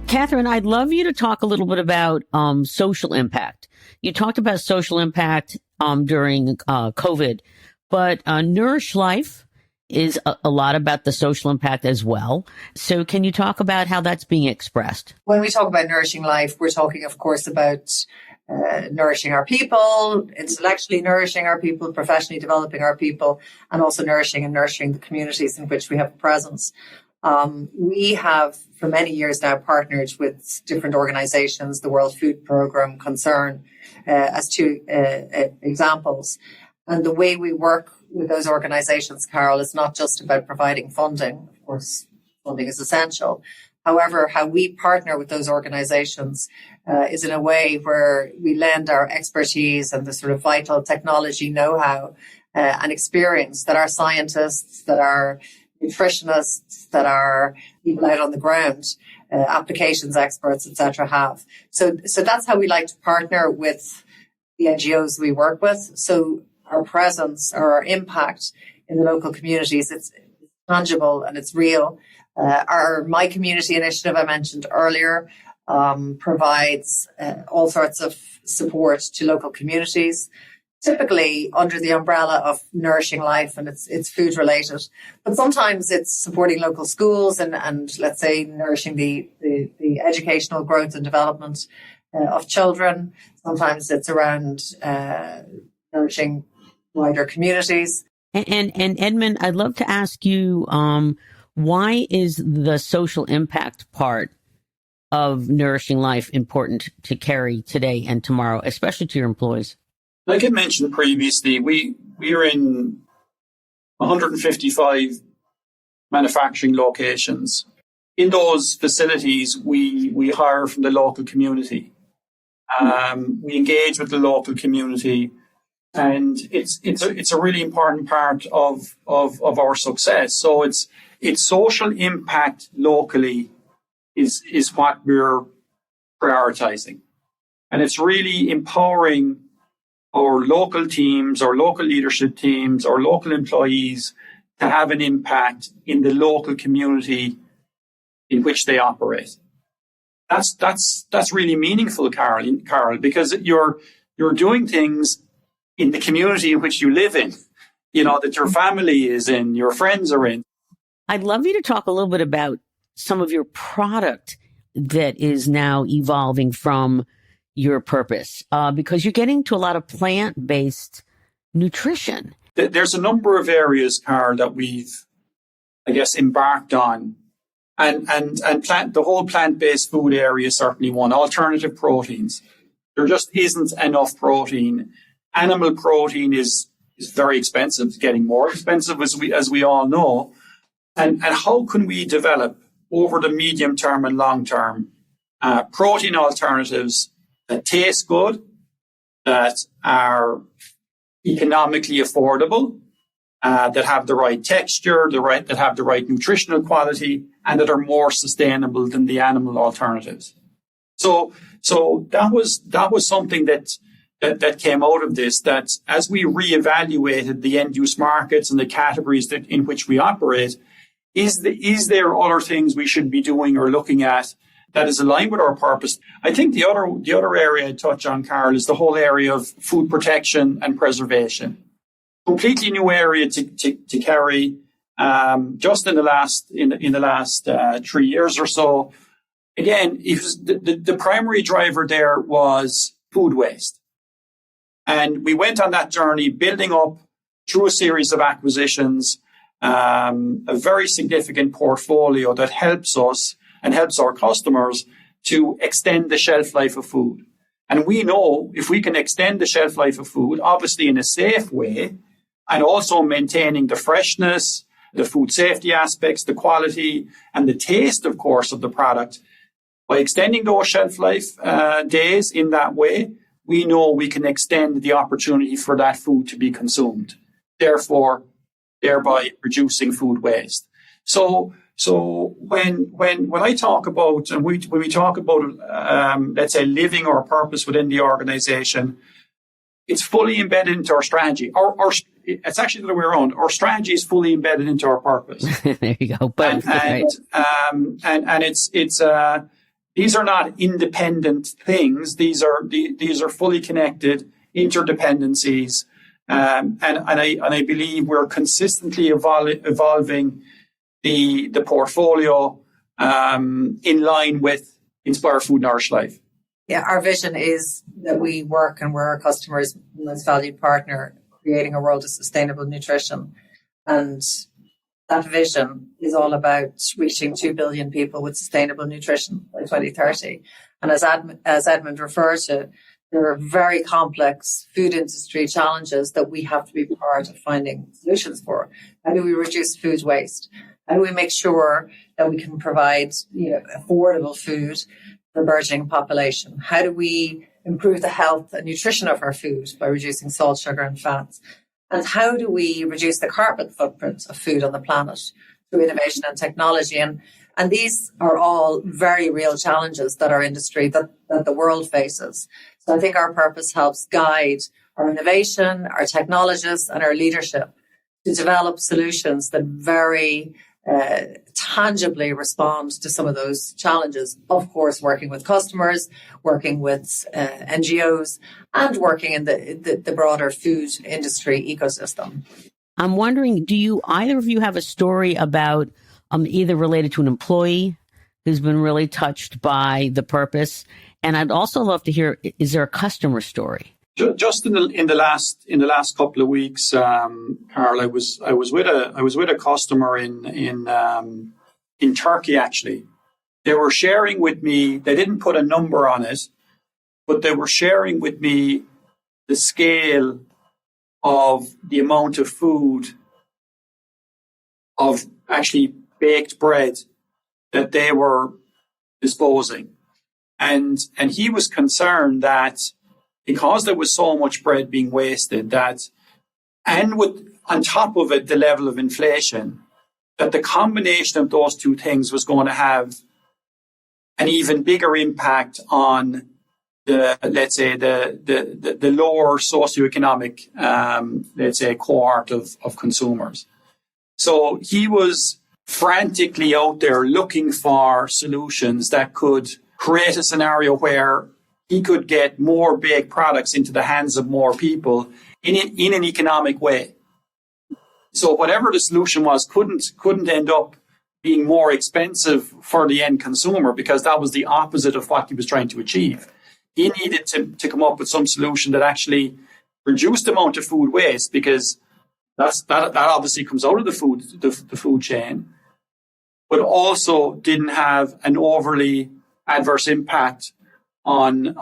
Catherine, I'd love you to talk a little bit about social impact. You talked about social impact during COVID, but Nourish Life is a lot about the social impact as well. So can you talk about how that's being expressed? When we talk about nourishing life, we're talking, of course, about nourishing our people, intellectually nourishing our people, professionally developing our people, and also nourishing and nurturing the communities in which we have a presence. We have, for many years now, partnered with different organizations, the World Food Programme, Concern, as two examples. And the way we work with those organizations, Carol, is not just about providing funding. Of course, funding is essential. However, how we partner with those organizations is in a way where we lend our expertise and the sort of vital technology know-how and experience that our scientists, that our nutritionists, that our people out on the ground, applications experts, etc., have. So that's how we like to partner with the NGOs we work with. So our presence or our impact in the local communities, it's tangible and it's real. Our My Community initiative I mentioned earlier provides all sorts of support to local communities, typically under the umbrella of Nourishing Life, and it's food related. But sometimes it's supporting local schools and let's say nourishing the educational growth and development of children. Sometimes it's around nourishing wider communities. And Edmond, I'd love to ask you, why is the social impact part of Nourishing Life important to Kerry today and tomorrow, especially to your employees? Like I mentioned previously, we are in 155 manufacturing locations. In those facilities, we hire from the local community. We engage with the local community. And it's a really important part of our success. So it's social impact locally is what we're prioritizing. And it's really empowering our local teams, our local leadership teams, our local employees to have an impact in the local community in which they operate. That's really meaningful, Carol, because you're doing things in the community in which you live in, that your family is in, your friends are in. I'd love you to talk a little bit about some of your product that is now evolving from your purpose, because you're getting to a lot of plant-based nutrition. There's a number of areas, Carl, that we've, I guess, embarked on. And the whole plant-based food area is certainly one. Alternative proteins. There just isn't enough protein. Animal protein is very expensive. It's getting more expensive, as we all know. And how can we develop over the medium term and long term protein alternatives that taste good, that are economically affordable, that have the right texture, that have the right nutritional quality, and that are more sustainable than the animal alternatives. So that was something that came out of this, that as we reevaluated the end-use markets and the categories in which we operate, is there other things we should be doing or looking at that is aligned with our purpose? I think the other area I'd touch on, Carl, is the whole area of food protection and preservation. Completely new area to Kerry. Just in the last 3 years or so. Again, it was the primary driver there was food waste. And we went on that journey, building up through a series of acquisitions, a very significant portfolio that helps us and helps our customers to extend the shelf life of food. And we know if we can extend the shelf life of food, obviously in a safe way, and also maintaining the freshness, the food safety aspects, the quality, and the taste, of course, of the product, by extending those shelf life days in that way, we know we can extend the opportunity for that food to be consumed, therefore, thereby reducing food waste. So when I talk about, and when we talk about, let's say, living our purpose within the organization, it's fully embedded into our strategy. It's actually the other way around. Our strategy is fully embedded into our purpose. There you go. Both. And it's these are not independent things. These are fully connected interdependencies. And I believe we're consistently evolving the portfolio in line with Inspire Food, Nourish Life. Yeah, our vision is that we work and we're our customers' most valued partner, creating a world of sustainable nutrition. And that vision is all about reaching 2 billion people with sustainable nutrition by 2030. And as Edmond referred to, there are very complex food industry challenges that we have to be part of finding solutions for. How do we reduce food waste? How do we make sure that we can provide affordable food for a burgeoning population? How do we improve the health and nutrition of our food by reducing salt, sugar, and fats? And how do we reduce the carbon footprint of food on the planet through innovation and technology? And these are all very real challenges that our industry, that the world faces. So I think our purpose helps guide our innovation, our technologists, and our leadership to develop solutions that very tangibly respond to some of those challenges. Of course, working with customers, working with NGOs, and working in the broader food industry ecosystem. I'm wondering, do you either of you have a story about either related to an employee who's been really touched by the purpose? And I'd also love to hear, is there a customer story? Just in the last couple of weeks, Carl, I was with a customer in Turkey. Actually, they were sharing with me. They didn't put a number on it, but they were sharing with me the scale of the amount of food, of actually baked bread, that they were disposing, and he was concerned that, because there was so much bread being wasted, and with on top of it the level of inflation, that the combination of those two things was going to have an even bigger impact on the, let's say, the lower socioeconomic, let's say, cohort of consumers. So he was frantically out there looking for solutions that could create a scenario where he could get more baked products into the hands of more people in an economic way. So whatever the solution was couldn't end up being more expensive for the end consumer, because that was the opposite of what he was trying to achieve. He needed to come up with some solution that actually reduced the amount of food waste, because that obviously comes out of the food chain, but also didn't have an overly adverse impact on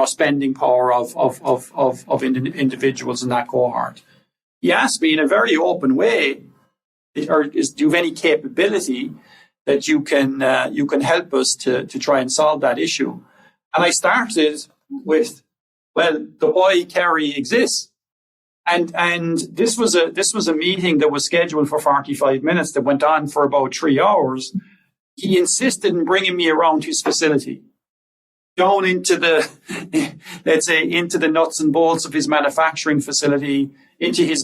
spending power of individuals in that cohort. He asked me in a very open way, do you have any capability that you can help us to try and solve that issue? And I started with, well, the why Kerry exists. And this was a meeting that was scheduled for 45 minutes that went on for about 3 hours. He insisted in bringing me around his facility, down into the, let's say, into the nuts and bolts of his manufacturing facility, into his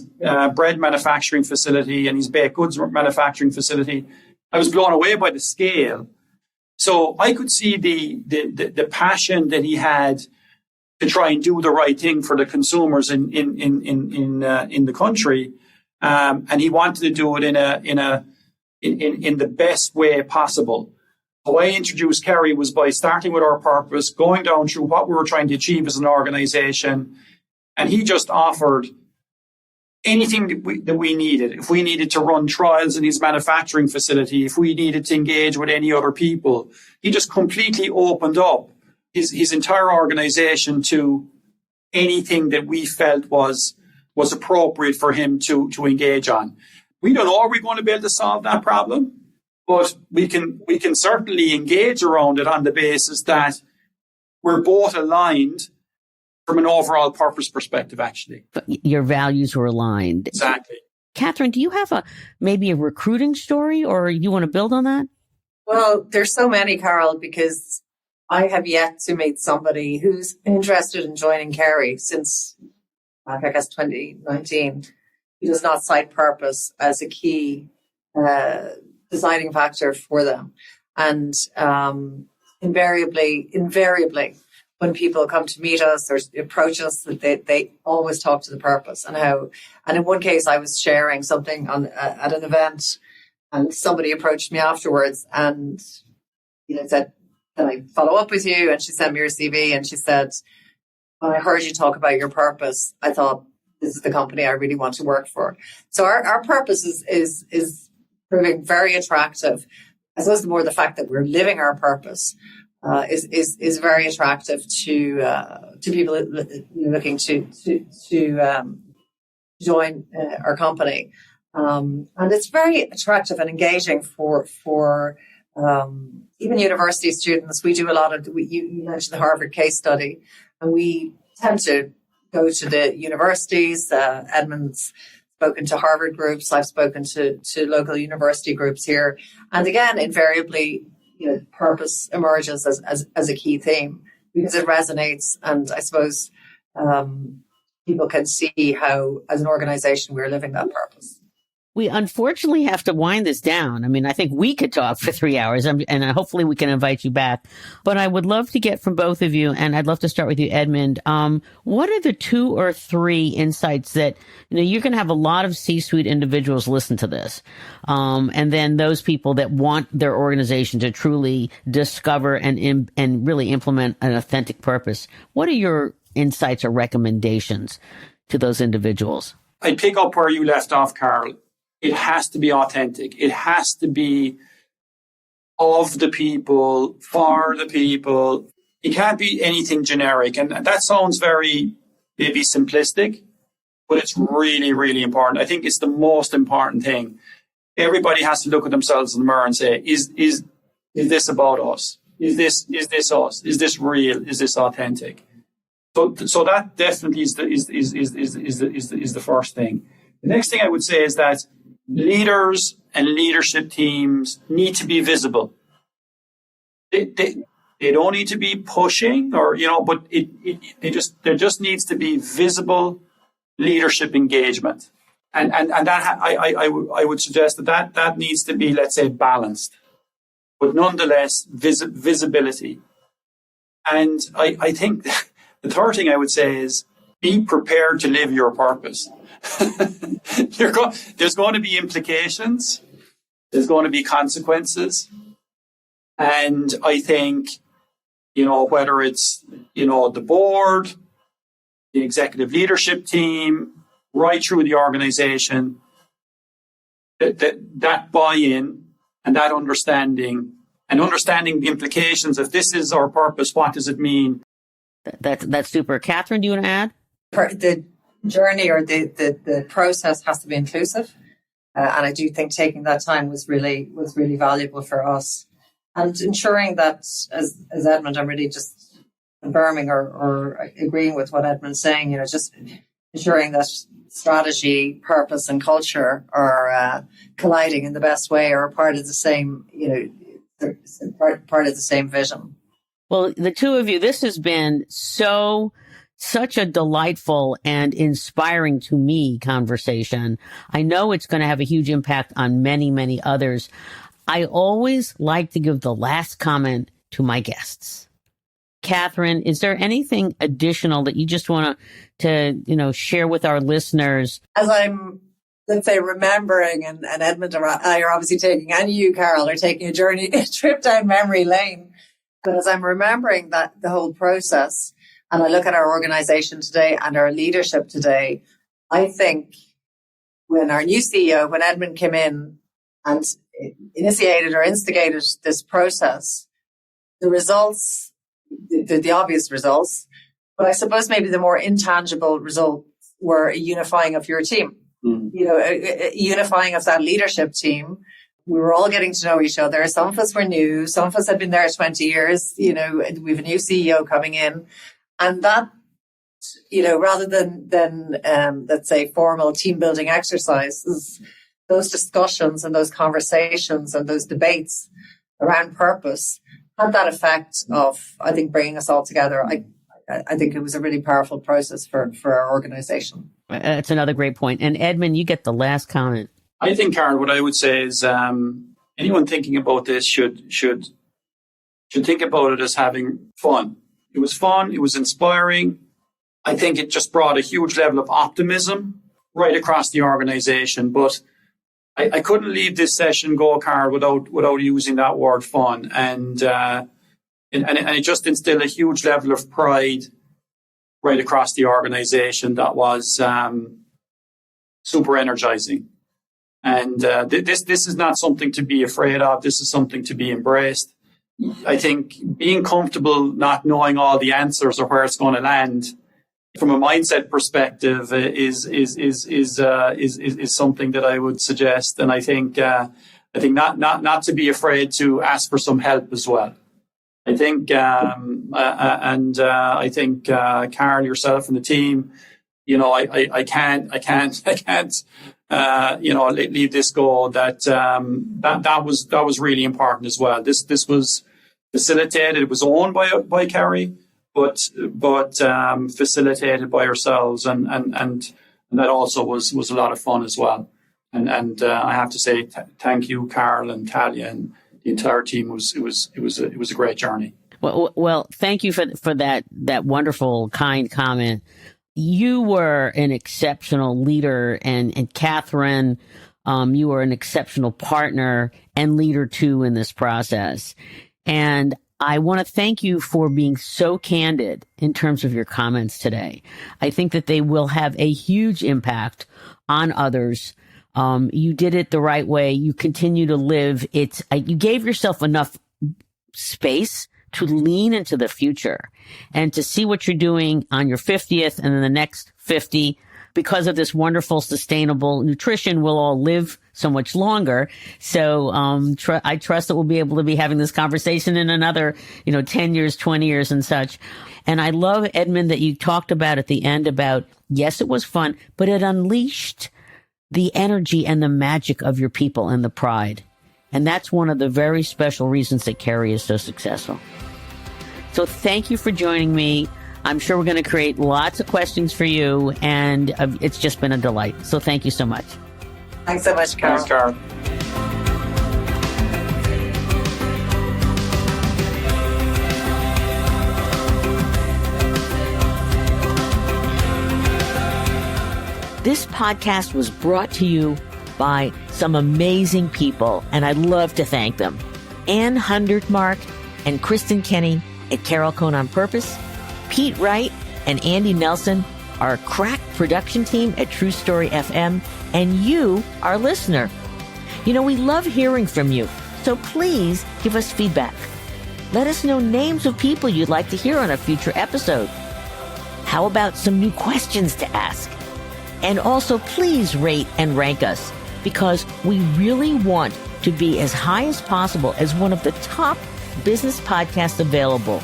bread manufacturing facility and his baked goods manufacturing facility. I was blown away by the scale. So I could see the passion that he had to try and do the right thing for the consumers in the country, and he wanted to do it in the best way possible. The way I introduced Kerry was by starting with our purpose, going down through what we were trying to achieve as an organization, and he just offered anything that we needed. If we needed to run trials in his manufacturing facility, if we needed to engage with any other people, he just completely opened up his entire organization to anything that we felt was appropriate for him to engage on. We don't know, are we going to be able to solve that problem? But we can certainly engage around it on the basis that we're both aligned from an overall purpose perspective, actually. But your values were aligned. Exactly. Catherine, do you have maybe a recruiting story, or you want to build on that? Well, there's so many, Carol, because I have yet to meet somebody who's interested in joining Kerry since, I guess, 2019, who does not cite purpose as a key deciding factor for them. And invariably, when people come to meet us or approach us, they always talk to the purpose and how. And in one case, I was sharing something at an event, and somebody approached me afterwards and said, "Can I follow up with you?" And she sent me her CV, and she said, "When I heard you talk about your purpose, I thought this is the company I really want to work for." So our purpose is proving very attractive. I suppose the fact that we're living our purpose is very attractive to people looking to join our company, and it's very attractive and engaging for even university students. We do a lot of you mentioned the Harvard case study, and we tend to go to the universities. Edmond's spoken to Harvard groups. I've spoken to local university groups here, and again, invariably, purpose emerges as a key theme because it resonates, and I suppose people can see how, as an organization, we're living that purpose. We unfortunately have to wind this down. I mean, I think we could talk for 3 hours, and hopefully we can invite you back. But I would love to get from both of you, and I'd love to start with you, Edmond. What are the 2 or 3 insights that, you're going to have a lot of C-suite individuals listen to this, and then those people that want their organization to truly discover and really implement an authentic purpose. What are your insights or recommendations to those individuals? I pick up where you left off, Carl. It has to be authentic. It has to be of the people, for the people. It can't be anything generic. And that sounds very maybe simplistic, but it's really, really important. I think it's the most important thing. Everybody has to look at themselves in the mirror and say, is this about us? Is this us? Is this real? Is this authentic? So that definitely is the first thing. The next thing I would say is that leaders and leadership teams need to be visible. They don't need to be pushing but there just needs to be visible leadership engagement. And that I would suggest that needs to be, let's say, balanced, but nonetheless visibility. And I think the third thing I would say is be prepared to live your purpose. There's going to be implications. There's going to be consequences. And I think, whether it's, the board, the executive leadership team, right through the organization, that buy-in and that understanding the implications of this is our purpose, what does it mean? That's super. Catherine, do you want to add? The journey or the process has to be inclusive, and I do think taking that time was really valuable for us, and ensuring that, as Edmond, I'm really just confirming or agreeing with what Edmond's saying. Just ensuring that strategy, purpose, and culture are colliding in the best way, or part of the same, part of the same vision. Well, the two of you, this has been such a delightful and inspiring to me conversation. I know it's going to have a huge impact on many, many others. I always like to give the last comment to my guests. Catherine, is there anything additional that you just want to share with our listeners? As I'm, let's say, remembering, and Edmond and I are obviously taking, and you, Carol, are taking a trip down memory lane. But as I'm remembering that the whole process, and I look at our organization today and our leadership today, I think when our new CEO, when Edmond came in and initiated or instigated this process, the results, the obvious results, but I suppose maybe the more intangible results were a unifying of your team, a unifying of that leadership team. We were all getting to know each other. Some of us were new. Some of us had been there 20 years. We have a new CEO coming in. And that, rather than let's say, formal team building exercises, those discussions and those conversations and those debates around purpose had that effect of, I think, bringing us all together. I think it was a really powerful process for our organization. That's another great point. And Edmond, you get the last comment. I think, Carol, what I would say is anyone thinking about this should think about it as having fun. It was fun. It was inspiring. I think it just brought a huge level of optimism right across the organization. But I couldn't leave this session go, Carl, without using that word fun. And it just instilled a huge level of pride right across the organization that was super energizing. And this is not something to be afraid of. This is something to be embraced. I think being comfortable not knowing all the answers or where it's going to land from a mindset perspective is something that I would suggest. And I think not to be afraid to ask for some help as well. I think I think Carl, yourself and the team, I can't leave this go. That was really important as well. This was facilitated. It was owned by Kerry, but facilitated by ourselves, and that also was a lot of fun as well. And I have to say thank you, Carl and Talia, and the entire team. It was a great journey. Well, thank you for that wonderful, kind comment. You were an exceptional leader, and Catherine, you were an exceptional partner and leader too in this process. And I want to thank you for being so candid in terms of your comments today. I think that they will have a huge impact on others. You did it the right way. You continue to live. You gave yourself enough space to lean into the future and to see what you're doing on your 50th and then the next 50. Because of this wonderful, sustainable nutrition, we'll all live so much longer. So I trust that we'll be able to be having this conversation in another, 10 years, 20 years and such. And I love, Edmond, that you talked about at the end about, yes, it was fun, but it unleashed the energy and the magic of your people and the pride. And that's one of the very special reasons that Kerry is so successful. So thank you for joining me. I'm sure we're going to create lots of questions for you, and it's just been a delight. So thank you so much. Thanks so much, Carl. Thanks, Carl. This podcast was brought to you by some amazing people, and I'd love to thank them. Ann Hundertmark and Kristen Kenny at Carol Cone on Purpose, Pete Wright and Andy Nelson, our crack production team at True Story FM, and you, our listener. We love hearing from you, so please give us feedback. Let us know names of people you'd like to hear on a future episode. How about some new questions to ask? And also, please rate and rank us, because we really want to be as high as possible as one of the top business podcasts available,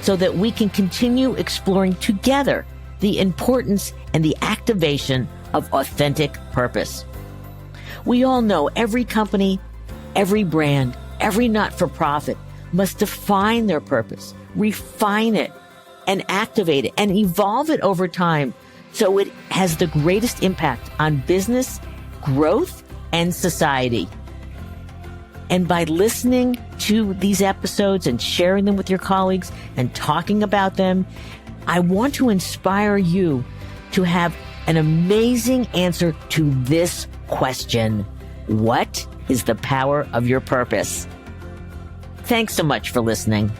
so that we can continue exploring together the importance and the activation of authentic purpose. We all know every company, every brand, every not-for-profit must define their purpose, refine it, and activate it, and evolve it over time so it has the greatest impact on business, growth, and society. And by listening to these episodes and sharing them with your colleagues and talking about them, I want to inspire you to have an amazing answer to this question. What is the power of your purpose? Thanks so much for listening.